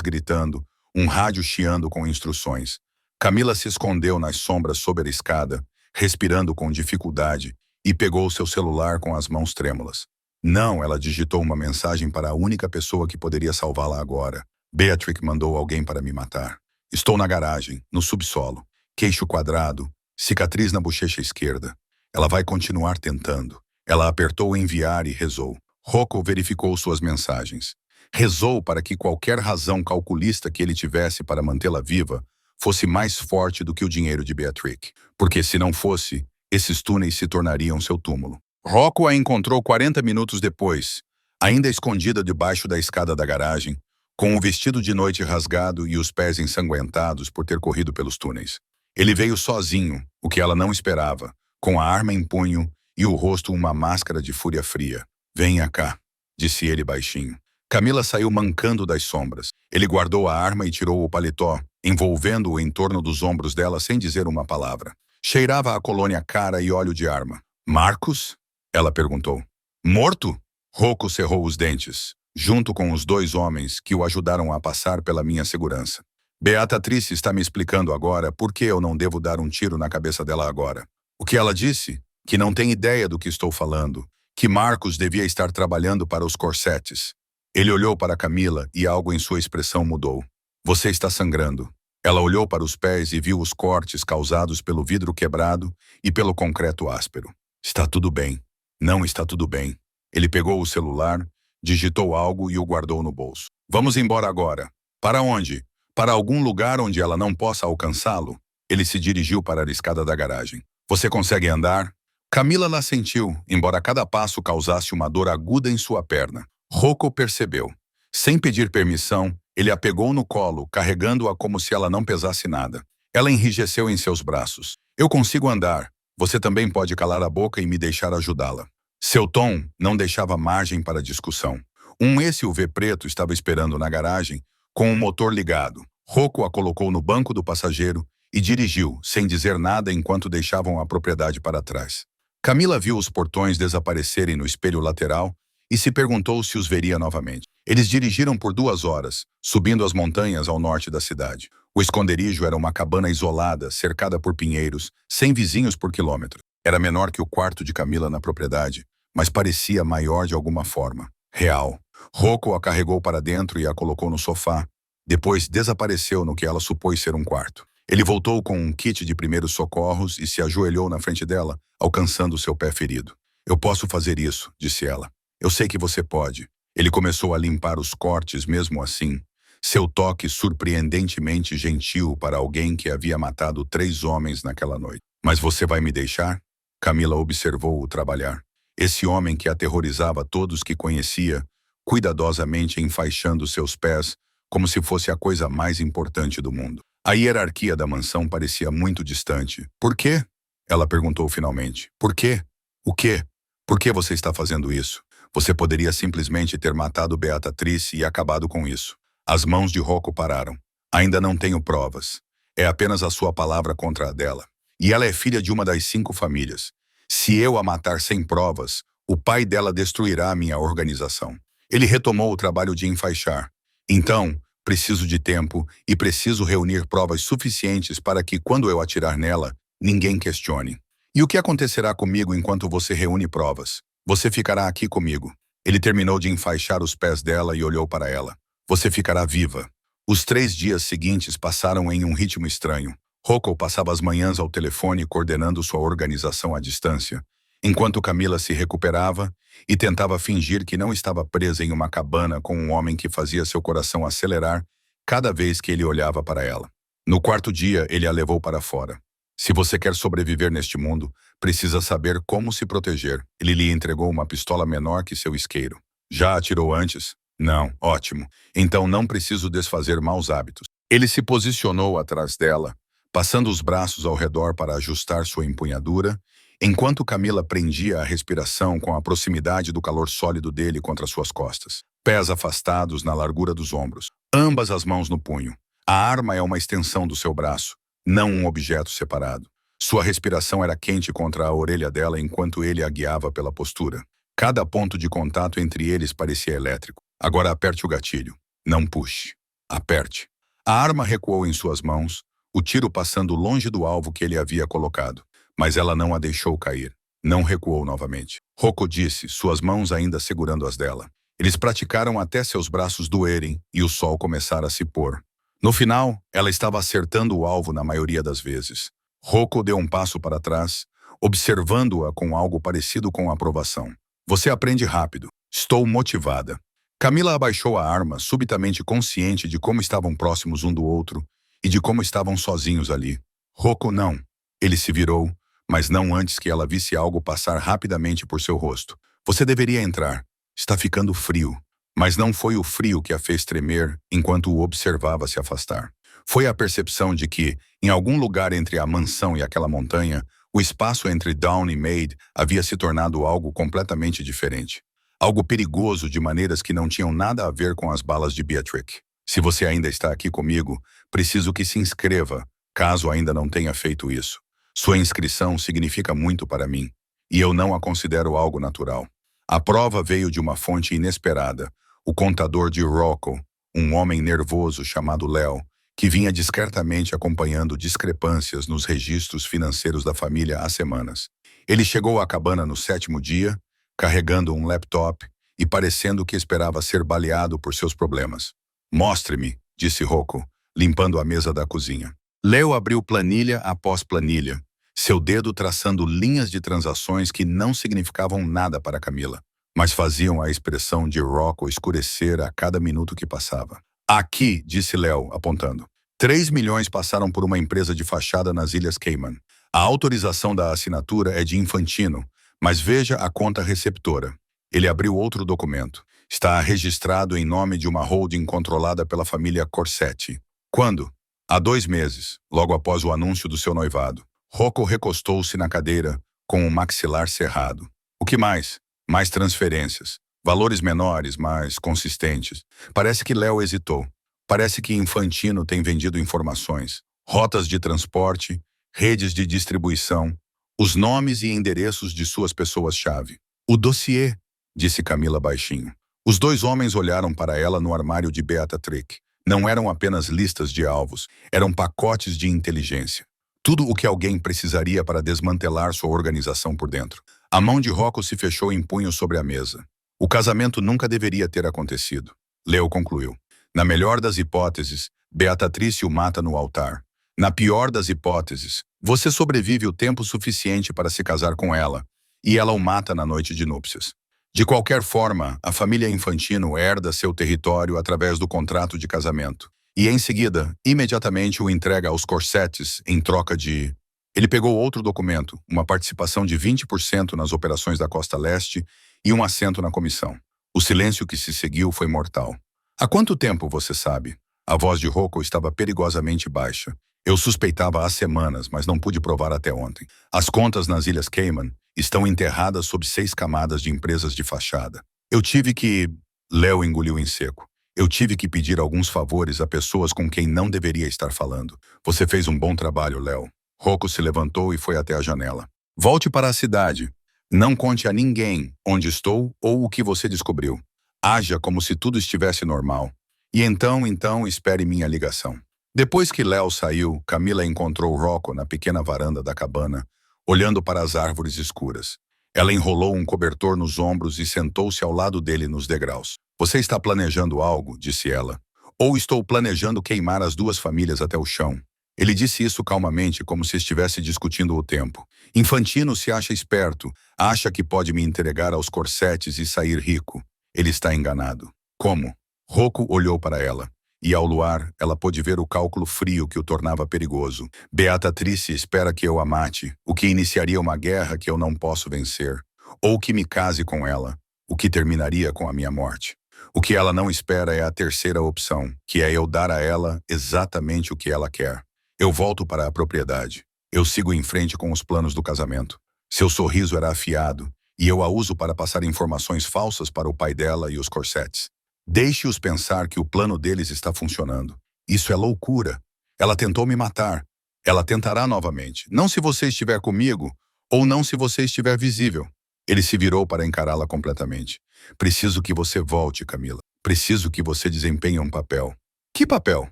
gritando, um rádio chiando com instruções. Camila se escondeu nas sombras sob a escada, respirando com dificuldade, e pegou seu celular com as mãos trêmulas. Não, ela digitou uma mensagem para a única pessoa que poderia salvá-la agora. Beatrick mandou alguém para me matar. Estou na garagem, no subsolo. Queixo quadrado, cicatriz na bochecha esquerda. Ela vai continuar tentando. Ela apertou enviar e rezou. Rocco verificou suas mensagens. Rezou para que qualquer razão calculista que ele tivesse para mantê-la viva fosse mais forte do que o dinheiro de Beatrick. Porque se não fosse, esses túneis se tornariam seu túmulo. Rocco a encontrou 40 minutos depois, ainda escondida debaixo da escada da garagem, com o vestido de noite rasgado e os pés ensanguentados por ter corrido pelos túneis. Ele veio sozinho, o que ela não esperava, com a arma em punho e o rosto uma máscara de fúria fria. Venha cá, disse ele baixinho. Camila saiu mancando das sombras. Ele guardou a arma e tirou o paletó, envolvendo-o em torno dos ombros dela sem dizer uma palavra. Cheirava a colônia cara e óleo de arma. Marcos? Ela perguntou. Morto? Rocco cerrou os dentes, junto com os 2 homens que o ajudaram a passar pela minha segurança. Beatriz está me explicando agora por que eu não devo dar um tiro na cabeça dela agora. O que ela disse? Que não tem ideia do que estou falando. Que Marcos devia estar trabalhando para os Corsetes. Ele olhou para Camila e algo em sua expressão mudou. Você está sangrando. Ela olhou para os pés e viu os cortes causados pelo vidro quebrado e pelo concreto áspero. Está tudo bem. Não está tudo bem. Ele pegou o celular, digitou algo e o guardou no bolso. Vamos embora agora. Para onde? Para algum lugar onde ela não possa alcançá-lo? Ele se dirigiu para a escada da garagem. Você consegue andar? Camila lá sentiu, embora cada passo causasse uma dor aguda em sua perna. Rocco percebeu. Sem pedir permissão, ele a pegou no colo, carregando-a como se ela não pesasse nada. Ela enrijeceu em seus braços. Eu consigo andar. Você também pode calar a boca e me deixar ajudá-la. Seu tom não deixava margem para discussão. Um SUV preto estava esperando na garagem, com o motor ligado. Rocco a colocou no banco do passageiro e dirigiu, sem dizer nada enquanto deixavam a propriedade para trás. Camila viu os portões desaparecerem no espelho lateral e se perguntou se os veria novamente. Eles dirigiram por 2 horas, subindo as montanhas ao norte da cidade. O esconderijo era uma cabana isolada, cercada por pinheiros, sem vizinhos por quilômetros. Era menor que o quarto de Camila na propriedade, mas parecia maior de alguma forma. Real. Rocco a carregou para dentro e a colocou no sofá. Depois desapareceu no que ela supôs ser um quarto. Ele voltou com um kit de primeiros socorros e se ajoelhou na frente dela, alcançando seu pé ferido. Eu posso fazer isso, disse ela. Eu sei que você pode. Ele começou a limpar os cortes mesmo assim. Seu toque surpreendentemente gentil para alguém que havia matado 3 homens naquela noite. Mas você vai me deixar? Camila observou-o trabalhar. Esse homem que aterrorizava todos que conhecia, cuidadosamente enfaixando seus pés, como se fosse a coisa mais importante do mundo. A hierarquia da mansão parecia muito distante. Por quê? Ela perguntou finalmente. Por quê? O quê? Por que você está fazendo isso? Você poderia simplesmente ter matado Beatriz e acabado com isso. As mãos de Rocco pararam. Ainda não tenho provas. É apenas a sua palavra contra a dela. E ela é filha de uma das 5 famílias. Se eu a matar sem provas, o pai dela destruirá a minha organização. Ele retomou o trabalho de enfaixar. Então, preciso de tempo e preciso reunir provas suficientes para que, quando eu atirar nela, ninguém questione. E o que acontecerá comigo enquanto você reúne provas? Você ficará aqui comigo. Ele terminou de enfaixar os pés dela e olhou para ela. Você ficará viva. Os 3 dias seguintes passaram em um ritmo estranho. Rocco passava as manhãs ao telefone coordenando sua organização à distância, enquanto Camila se recuperava e tentava fingir que não estava presa em uma cabana com um homem que fazia seu coração acelerar cada vez que ele olhava para ela. No 4º dia, ele a levou para fora. Se você quer sobreviver neste mundo, precisa saber como se proteger. Ele lhe entregou uma pistola menor que seu isqueiro. Já atirou antes? Não, ótimo. Então não preciso desfazer maus hábitos. Ele se posicionou atrás dela, passando os braços ao redor para ajustar sua empunhadura, enquanto Camila prendia a respiração com a proximidade do calor sólido dele contra suas costas. Pés afastados na largura dos ombros, ambas as mãos no punho. A arma é uma extensão do seu braço, não um objeto separado. Sua respiração era quente contra a orelha dela enquanto ele a guiava pela postura. Cada ponto de contato entre eles parecia elétrico. Agora aperte o gatilho. Não puxe. Aperte. A arma recuou em suas mãos, o tiro passando longe do alvo que ele havia colocado. Mas ela não a deixou cair. Não recuou novamente. Rocco disse, suas mãos ainda segurando as dela. Eles praticaram até seus braços doerem e o sol começar a se pôr. No final, ela estava acertando o alvo na maioria das vezes. Rocco deu um passo para trás, observando-a com algo parecido com aprovação. Você aprende rápido. Estou motivada. Camila abaixou a arma, subitamente consciente de como estavam próximos um do outro e de como estavam sozinhos ali. Rocco não. Ele se virou, mas não antes que ela visse algo passar rapidamente por seu rosto. Você deveria entrar. Está ficando frio. Mas não foi o frio que a fez tremer enquanto o observava se afastar. Foi a percepção de que, em algum lugar entre a mansão e aquela montanha, o espaço entre Dawn e Maid havia se tornado algo completamente diferente. Algo perigoso de maneiras que não tinham nada a ver com as balas de Beatrix. Se você ainda está aqui comigo, preciso que se inscreva, caso ainda não tenha feito isso. Sua inscrição significa muito para mim, e eu não a considero algo natural. A prova veio de uma fonte inesperada, o contador de Rocco, um homem nervoso chamado Leo, que vinha discretamente acompanhando discrepâncias nos registros financeiros da família há semanas. Ele chegou à cabana no 7º dia, carregando um laptop e parecendo que esperava ser baleado por seus problemas. Mostre-me, disse Rocco, limpando a mesa da cozinha. Leo abriu planilha após planilha, seu dedo traçando linhas de transações que não significavam nada para Camila, mas faziam a expressão de Rocco escurecer a cada minuto que passava. Aqui, disse Leo, apontando. 3 milhões passaram por uma empresa de fachada nas Ilhas Cayman. A autorização da assinatura é de Infantino, mas veja a conta receptora. Ele abriu outro documento. Está registrado em nome de uma holding controlada pela família Corsetti. Quando? Há 2 meses, logo após o anúncio do seu noivado. Rocco recostou-se na cadeira, com o maxilar cerrado. O que mais? Mais transferências. Valores menores, mas consistentes. Parece que Leo hesitou. Parece que Infantino tem vendido informações, rotas de transporte, redes de distribuição, os nomes e endereços de suas pessoas-chave. O dossiê, disse Camila baixinho. Os 2 homens olharam para ela no armário de Beatrix. Não eram apenas listas de alvos, eram pacotes de inteligência. Tudo o que alguém precisaria para desmantelar sua organização por dentro. A mão de Rocco se fechou em punho sobre a mesa. O casamento nunca deveria ter acontecido. Leo concluiu. Na melhor das hipóteses, Beatriz o mata no altar. Na pior das hipóteses, você sobrevive o tempo suficiente para se casar com ela, e ela o mata na noite de núpcias. De qualquer forma, a família Infantino herda seu território através do contrato de casamento, e em seguida, imediatamente o entrega aos Corsettes em troca de... Ele pegou outro documento, uma participação de 20% nas operações da Costa Leste e um assento na comissão. O silêncio que se seguiu foi mortal. Há quanto tempo você sabe? A voz de Rocco estava perigosamente baixa. Eu suspeitava há semanas, mas não pude provar até ontem. As contas nas Ilhas Cayman estão enterradas sob 6 camadas de empresas de fachada. Eu tive que... Leo engoliu em seco. Eu tive que pedir alguns favores a pessoas com quem não deveria estar falando. Você fez um bom trabalho, Leo. Rocco se levantou e foi até a janela. Volte para a cidade. Não conte a ninguém onde estou ou o que você descobriu. Haja como se tudo estivesse normal. E então espere minha ligação. Depois que Leo saiu, Camila encontrou Rocco na pequena varanda da cabana, olhando para as árvores escuras. Ela enrolou um cobertor nos ombros e sentou-se ao lado dele nos degraus. Você está planejando algo, disse ela. Ou estou planejando queimar as 2 famílias até o chão. Ele disse isso calmamente, como se estivesse discutindo o tempo. Infantino se acha esperto, acha que pode me entregar aos Corsettes e sair rico. Ele está enganado. Como? Rocco olhou para ela, e ao luar, ela pôde ver o cálculo frio que o tornava perigoso. Beatriz espera que eu a mate, o que iniciaria uma guerra que eu não posso vencer. Ou que me case com ela, o que terminaria com a minha morte. O que ela não espera é a terceira opção, que é eu dar a ela exatamente o que ela quer. Eu volto para a propriedade. Eu sigo em frente com os planos do casamento. Seu sorriso era afiado, e eu a uso para passar informações falsas para o pai dela e os Corsettes. Deixe-os pensar que o plano deles está funcionando. Isso é loucura. Ela tentou me matar. Ela tentará novamente. Não se você estiver comigo, ou não se você estiver visível. Ele se virou para encará-la completamente. Preciso que você volte, Camila. Preciso que você desempenhe um papel. Que papel?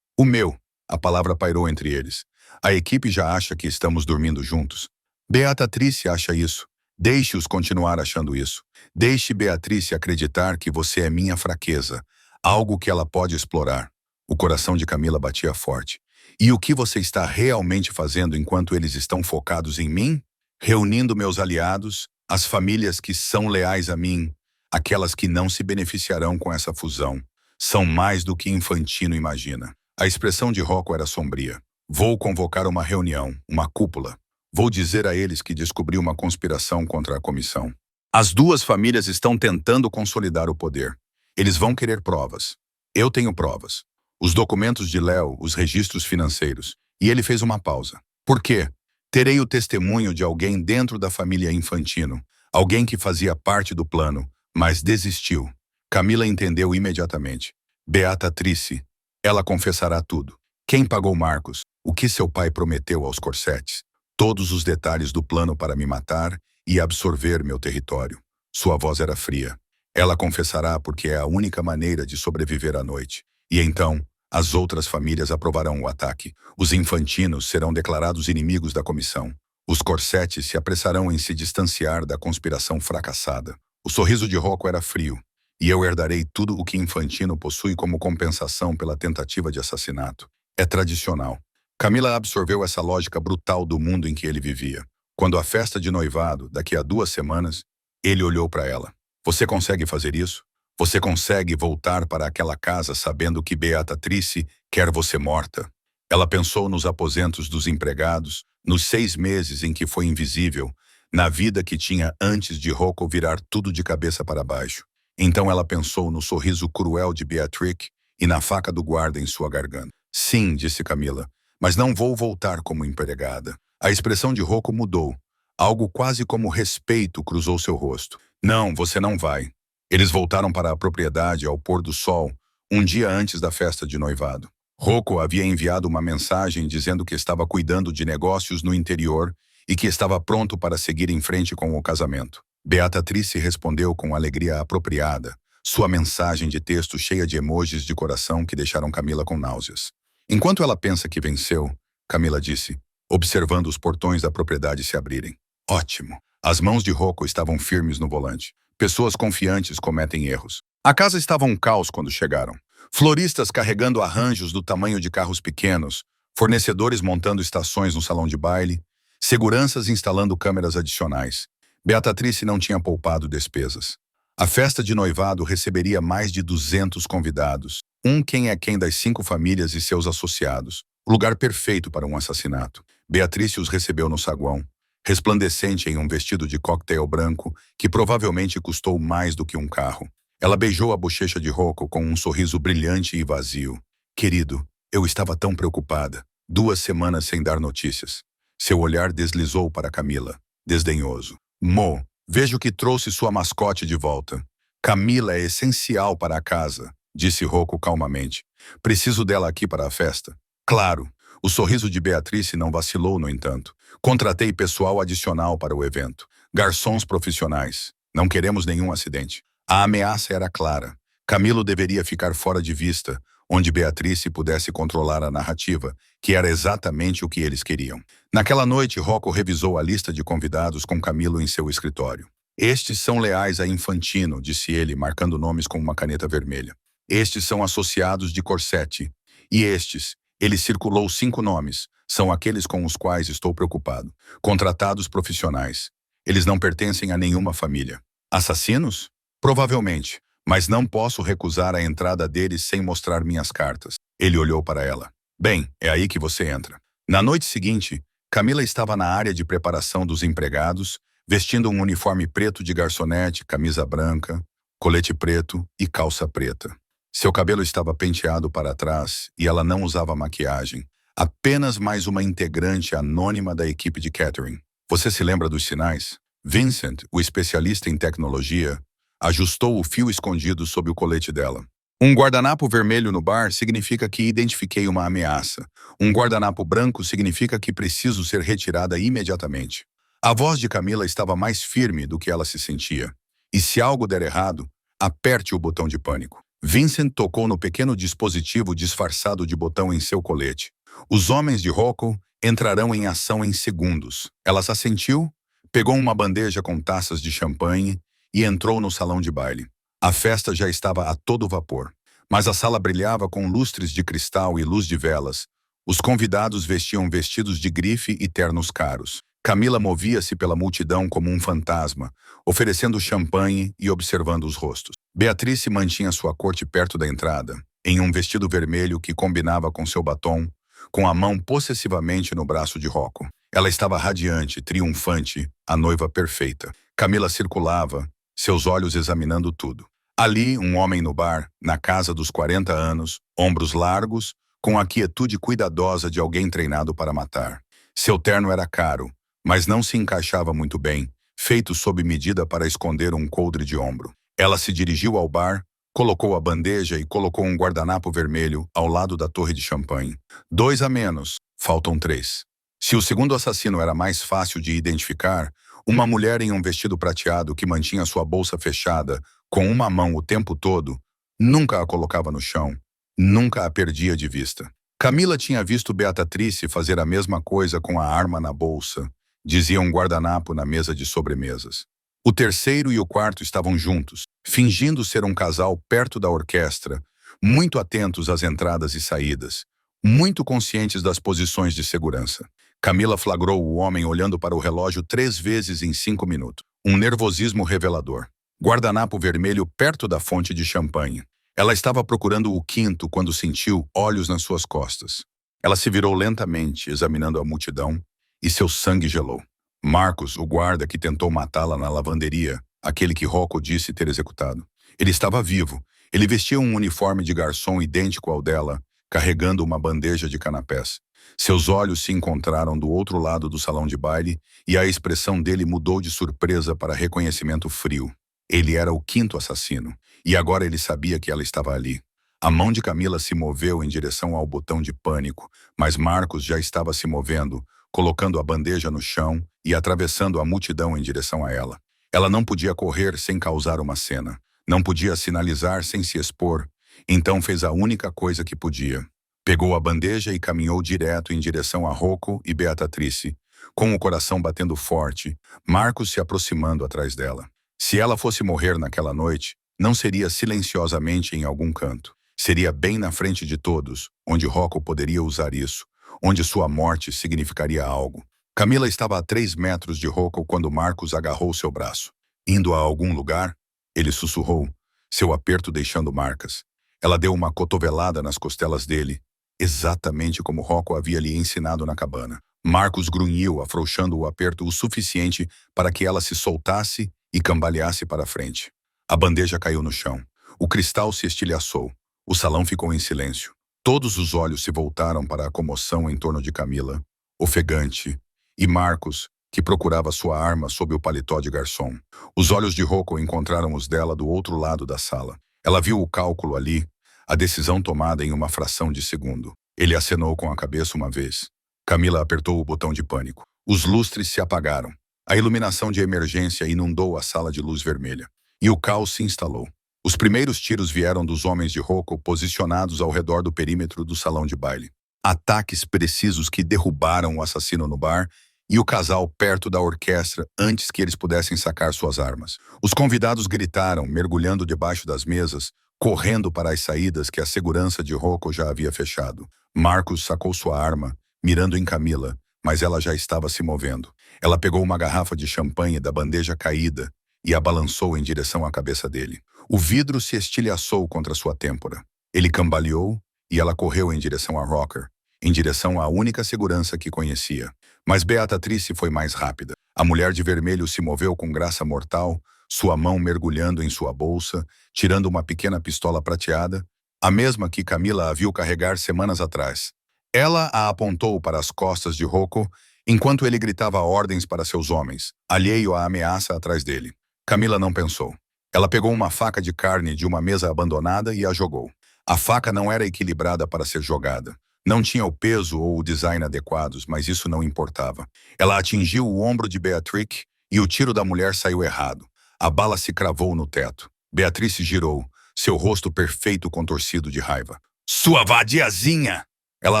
O meu. A palavra pairou entre eles. A equipe já acha que estamos dormindo juntos. Beatrice acha isso. Deixe-os continuar achando isso. Deixe Beatrice acreditar que você é minha fraqueza, algo que ela pode explorar. O coração de Camila batia forte. E o que você está realmente fazendo enquanto eles estão focados em mim? Reunindo meus aliados, as famílias que são leais a mim, aquelas que não se beneficiarão com essa fusão. São mais do que Infantino imagina. A expressão de Rocco era sombria. Vou convocar uma reunião, uma cúpula. Vou dizer a eles que descobri uma conspiração contra a comissão. As duas famílias estão tentando consolidar o poder. Eles vão querer provas. Eu tenho provas. Os documentos de Léo, os registros financeiros. E ele fez uma pausa. Por quê? Terei o testemunho de alguém dentro da família Infantino. Alguém que fazia parte do plano, mas desistiu. Camila entendeu imediatamente. Beatrice. Ela confessará tudo. Quem pagou Marcos? O que seu pai prometeu aos Corsetes? Todos os detalhes do plano para me matar e absorver meu território. Sua voz era fria. Ela confessará porque é a única maneira de sobreviver à noite. E então, as outras famílias aprovarão o ataque. Os Infantinos serão declarados inimigos da comissão. Os Corsetes se apressarão em se distanciar da conspiração fracassada. O sorriso de Rocco era frio. E eu herdarei tudo o que Infantino possui como compensação pela tentativa de assassinato. É tradicional. Camila absorveu essa lógica brutal do mundo em que ele vivia. Quando a festa de noivado, daqui a 2 semanas, ele olhou para ela. Você consegue fazer isso? Você consegue voltar para aquela casa sabendo que Beatrice quer você morta? Ela pensou nos aposentos dos empregados, nos 6 meses em que foi invisível, na vida que tinha antes de Rocco virar tudo de cabeça para baixo. Então ela pensou no sorriso cruel de Beatrice e na faca do guarda em sua garganta. Sim, disse Camila. Mas não vou voltar como empregada. A expressão de Rocco mudou. Algo quase como respeito cruzou seu rosto. Não, você não vai. Eles voltaram para a propriedade ao pôr do sol, um dia antes da festa de noivado. Rocco havia enviado uma mensagem dizendo que estava cuidando de negócios no interior e que estava pronto para seguir em frente com o casamento. Beatrice respondeu com alegria apropriada, sua mensagem de texto cheia de emojis de coração que deixaram Camila com náuseas. Enquanto ela pensa que venceu, Camila disse, observando os portões da propriedade se abrirem. Ótimo. As mãos de Rocco estavam firmes no volante. Pessoas confiantes cometem erros. A casa estava um caos quando chegaram. Floristas carregando arranjos do tamanho de carros pequenos, fornecedores montando estações no salão de baile, seguranças instalando câmeras adicionais. Beatrice não tinha poupado despesas. A festa de noivado receberia mais de 200 convidados. Quem é quem das 5 famílias e seus associados. O lugar perfeito para um assassinato. Beatrice os recebeu no saguão, resplandecente em um vestido de cocktail branco que provavelmente custou mais do que um carro. Ela beijou a bochecha de Rocco com um sorriso brilhante e vazio. Querido, eu estava tão preocupada. 2 semanas sem dar notícias. Seu olhar deslizou para Camila, desdenhoso. Mo, vejo que trouxe sua mascote de volta. Camila é essencial para a casa, disse Rocco calmamente. Preciso dela aqui para a festa. Claro. O sorriso de Beatrice não vacilou, no entanto. Contratei pessoal adicional para o evento. Garçons profissionais. Não queremos nenhum acidente. A ameaça era clara. Camilo deveria ficar fora de vista, onde Beatrice pudesse controlar a narrativa, que era exatamente o que eles queriam. Naquela noite, Rocco revisou a lista de convidados com Camilo em seu escritório. Estes são leais a Infantino, disse ele, marcando nomes com uma caneta vermelha. Estes são associados de Corsete. E estes, ele circulou 5 nomes, são aqueles com os quais estou preocupado. Contratados profissionais. Eles não pertencem a nenhuma família. Assassinos? Provavelmente, mas não posso recusar a entrada deles sem mostrar minhas cartas. Ele olhou para ela. Bem, é aí que você entra. Na noite seguinte, Camila estava na área de preparação dos empregados, vestindo um uniforme preto de garçonete, camisa branca, colete preto e calça preta. Seu cabelo estava penteado para trás e ela não usava maquiagem. Apenas mais uma integrante anônima da equipe de catering. Você se lembra dos sinais? Vincent, o especialista em tecnologia, ajustou o fio escondido sob o colete dela. Um guardanapo vermelho no bar significa que identifiquei uma ameaça. Um guardanapo branco significa que preciso ser retirada imediatamente. A voz de Camila estava mais firme do que ela se sentia. E se algo der errado, aperte o botão de pânico. Vincent tocou no pequeno dispositivo disfarçado de botão em seu colete. Os homens de Rocco entrarão em ação em segundos. Ela assentiu, pegou uma bandeja com taças de champanhe e entrou no salão de baile. A festa já estava a todo vapor, mas a sala brilhava com lustres de cristal e luz de velas. Os convidados vestiam vestidos de grife e ternos caros. Camila movia-se pela multidão como um fantasma, oferecendo champanhe e observando os rostos. Beatrice mantinha sua corte perto da entrada, em um vestido vermelho que combinava com seu batom, com a mão possessivamente no braço de Rocco. Ela estava radiante, triunfante, a noiva perfeita. Camila circulava, seus olhos examinando tudo. Ali, um homem no bar, na casa dos 40 anos, ombros largos, com a quietude cuidadosa de alguém treinado para matar. Seu terno era caro, mas não se encaixava muito bem, feito sob medida para esconder um coldre de ombro. Ela se dirigiu ao bar, colocou a bandeja e colocou um guardanapo vermelho ao lado da torre de champanhe. 2 a menos, faltam 3. Se o segundo assassino era mais fácil de identificar, uma mulher em um vestido prateado que mantinha sua bolsa fechada, com uma mão o tempo todo, nunca a colocava no chão, nunca a perdia de vista. Camila tinha visto Beatrice fazer a mesma coisa com a arma na bolsa, dizia um guardanapo na mesa de sobremesas. O terceiro e o quarto estavam juntos, fingindo ser um casal perto da orquestra, muito atentos às entradas e saídas, muito conscientes das posições de segurança. Camila flagrou o homem olhando para o relógio 3 vezes em 5 minutos. Um nervosismo revelador. Guardanapo vermelho perto da fonte de champanhe. Ela estava procurando o quinto quando sentiu olhos nas suas costas. Ela se virou lentamente, examinando a multidão, e seu sangue gelou. Marcos, o guarda que tentou matá-la na lavanderia, aquele que Rocco disse ter executado. Ele estava vivo. Ele vestia um uniforme de garçom idêntico ao dela, carregando uma bandeja de canapés. Seus olhos se encontraram do outro lado do salão de baile e a expressão dele mudou de surpresa para reconhecimento frio. Ele era o quinto assassino, e agora ele sabia que ela estava ali. A mão de Camila se moveu em direção ao botão de pânico, mas Marcos já estava se movendo, colocando a bandeja no chão e atravessando a multidão em direção a ela. Ela não podia correr sem causar uma cena, não podia sinalizar sem se expor, então fez a única coisa que podia. Pegou a bandeja e caminhou direto em direção a Rocco e Beatrice, com o coração batendo forte, Marcos se aproximando atrás dela. Se ela fosse morrer naquela noite, não seria silenciosamente em algum canto. Seria bem na frente de todos, onde Rocco poderia usar isso, onde sua morte significaria algo. Camila estava a 3 metros de Rocco quando Marcos agarrou seu braço. Indo a algum lugar? Ele sussurrou, seu aperto deixando marcas. Ela deu uma cotovelada nas costelas dele, exatamente como Rocco havia lhe ensinado na cabana. Marcos grunhiu, afrouxando o aperto o suficiente para que ela se soltasse e cambaleasse para frente. A bandeja caiu no chão. O cristal se estilhaçou. O salão ficou em silêncio. Todos os olhos se voltaram para a comoção em torno de Camila, ofegante, e Marcos, que procurava sua arma sob o paletó de garçom. Os olhos de Rocco encontraram os dela do outro lado da sala. Ela viu o cálculo ali, a decisão tomada em uma fração de segundo. Ele acenou com a cabeça uma vez. Camila apertou o botão de pânico. Os lustres se apagaram. A iluminação de emergência inundou a sala de luz vermelha. E o caos se instalou. Os primeiros tiros vieram dos homens de Rocco posicionados ao redor do perímetro do salão de baile. Ataques precisos que derrubaram o assassino no bar e o casal perto da orquestra antes que eles pudessem sacar suas armas. Os convidados gritaram, mergulhando debaixo das mesas, correndo para as saídas que a segurança de Rocco já havia fechado. Marcos sacou sua arma, mirando em Camila, mas ela já estava se movendo. Ela pegou uma garrafa de champanhe da bandeja caída e a balançou em direção à cabeça dele. O vidro se estilhaçou contra sua têmpora. Ele cambaleou e ela correu em direção a Rocker, em direção à única segurança que conhecia. Mas Beatrice foi mais rápida. A mulher de vermelho se moveu com graça mortal, sua mão mergulhando em sua bolsa, tirando uma pequena pistola prateada, a mesma que Camila a viu carregar semanas atrás. Ela a apontou para as costas de Rocco, enquanto ele gritava ordens para seus homens, alheio à ameaça atrás dele. Camila não pensou. Ela pegou uma faca de carne de uma mesa abandonada e a jogou. A faca não era equilibrada para ser jogada. Não tinha o peso ou o design adequados, mas isso não importava. Ela atingiu o ombro de Beatriz e o tiro da mulher saiu errado. A bala se cravou no teto. Beatriz se girou, seu rosto perfeito contorcido de raiva. Sua vadiazinha! Ela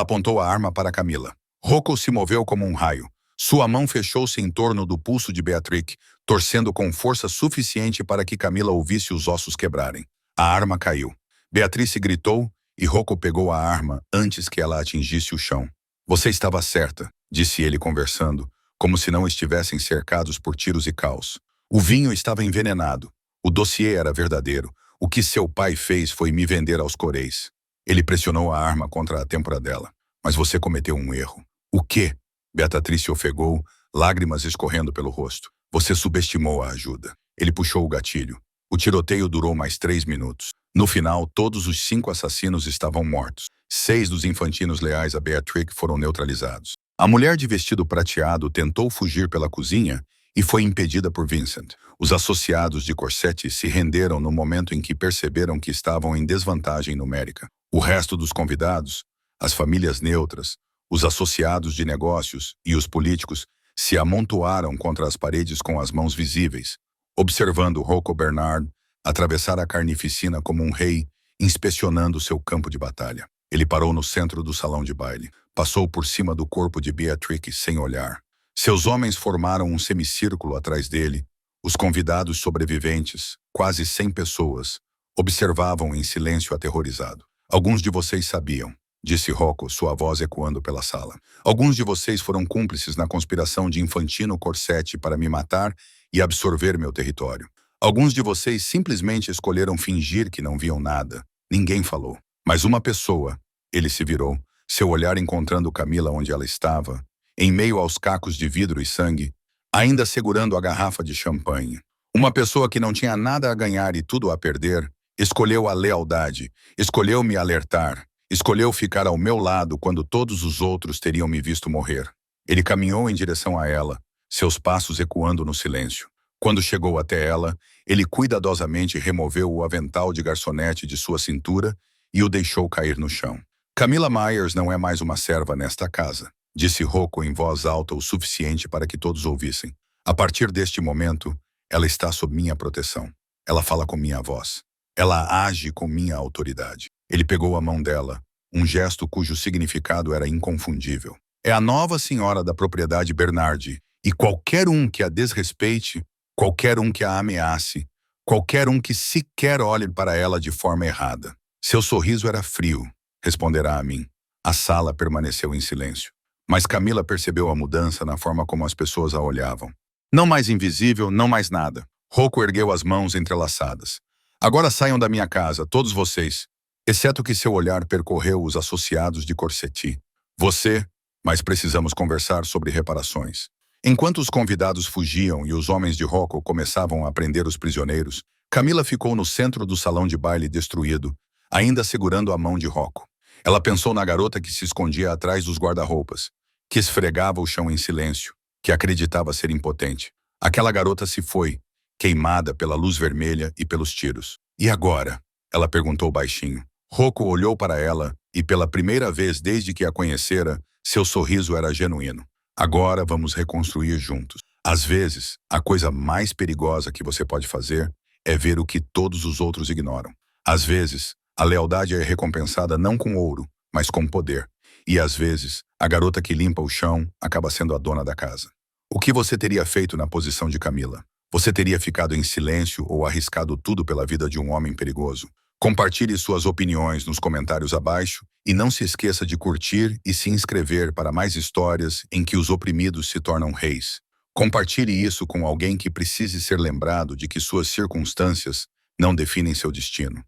apontou a arma para Camila. Rocco se moveu como um raio. Sua mão fechou-se em torno do pulso de Beatriz, torcendo com força suficiente para que Camila ouvisse os ossos quebrarem. A arma caiu. Beatriz gritou e Rocco pegou a arma antes que ela atingisse o chão. Você estava certa, disse ele conversando, como se não estivessem cercados por tiros e caos. O vinho estava envenenado. O dossiê era verdadeiro. O que seu pai fez foi me vender aos coreis. Ele pressionou a arma contra a têmpora dela. Mas você cometeu um erro. O quê? Beatriz se ofegou, lágrimas escorrendo pelo rosto. Você subestimou a ajuda. Ele puxou o gatilho. O tiroteio durou mais 3 minutos. No final, todos os 5 assassinos estavam mortos. 6 dos infantinos leais a Beatriz foram neutralizados. A mulher de vestido prateado tentou fugir pela cozinha e foi impedida por Vincent. Os associados de Corsetti se renderam no momento em que perceberam que estavam em desvantagem numérica. O resto dos convidados, as famílias neutras, os associados de negócios e os políticos se amontoaram contra as paredes com as mãos visíveis, observando Rocco Bernard atravessar a carnificina como um rei, inspecionando seu campo de batalha. Ele parou no centro do salão de baile, passou por cima do corpo de Beatriz sem olhar. Seus homens formaram um semicírculo atrás dele. Os convidados sobreviventes, quase 100 pessoas, observavam em silêncio aterrorizado. Alguns de vocês sabiam, disse Rocco, sua voz ecoando pela sala. Alguns de vocês foram cúmplices na conspiração de Infantino Corsetti para me matar e absorver meu território. Alguns de vocês simplesmente escolheram fingir que não viam nada. Ninguém falou. Mas uma pessoa, ele se virou, seu olhar encontrando Camila onde ela estava, em meio aos cacos de vidro e sangue, ainda segurando a garrafa de champanhe. Uma pessoa que não tinha nada a ganhar e tudo a perder, escolheu a lealdade, escolheu me alertar, escolheu ficar ao meu lado quando todos os outros teriam me visto morrer. Ele caminhou em direção a ela, seus passos ecoando no silêncio. Quando chegou até ela, ele cuidadosamente removeu o avental de garçonete de sua cintura e o deixou cair no chão. Camila Myers não é mais uma serva nesta casa, disse Rocco em voz alta o suficiente para que todos ouvissem. A partir deste momento, ela está sob minha proteção. Ela fala com minha voz. Ela age com minha autoridade. Ele pegou a mão dela, um gesto cujo significado era inconfundível. É a nova senhora da propriedade Bernardi, e qualquer um que a desrespeite, qualquer um que a ameace, qualquer um que sequer olhe para ela de forma errada. Seu sorriso era frio, responderá a mim. A sala permaneceu em silêncio. Mas Camila percebeu a mudança na forma como as pessoas a olhavam. Não mais invisível, não mais nada. Rocco ergueu as mãos entrelaçadas. Agora saiam da minha casa, todos vocês, exceto que seu olhar percorreu os associados de Corsetti. Você, mas precisamos conversar sobre reparações. Enquanto os convidados fugiam e os homens de Rocco começavam a prender os prisioneiros, Camila ficou no centro do salão de baile destruído, ainda segurando a mão de Rocco. Ela pensou na garota que se escondia atrás dos guarda-roupas, que esfregava o chão em silêncio, que acreditava ser impotente. Aquela garota se foi, queimada pela luz vermelha e pelos tiros. E agora? Ela perguntou baixinho. Rocco olhou para ela e, pela primeira vez desde que a conhecera, seu sorriso era genuíno. Agora vamos reconstruir juntos. Às vezes, a coisa mais perigosa que você pode fazer é ver o que todos os outros ignoram. Às vezes, a lealdade é recompensada não com ouro, mas com poder. E às vezes, a garota que limpa o chão acaba sendo a dona da casa. O que você teria feito na posição de Camila? Você teria ficado em silêncio ou arriscado tudo pela vida de um homem perigoso? Compartilhe suas opiniões nos comentários abaixo e não se esqueça de curtir e se inscrever para mais histórias em que os oprimidos se tornam reis. Compartilhe isso com alguém que precise ser lembrado de que suas circunstâncias não definem seu destino.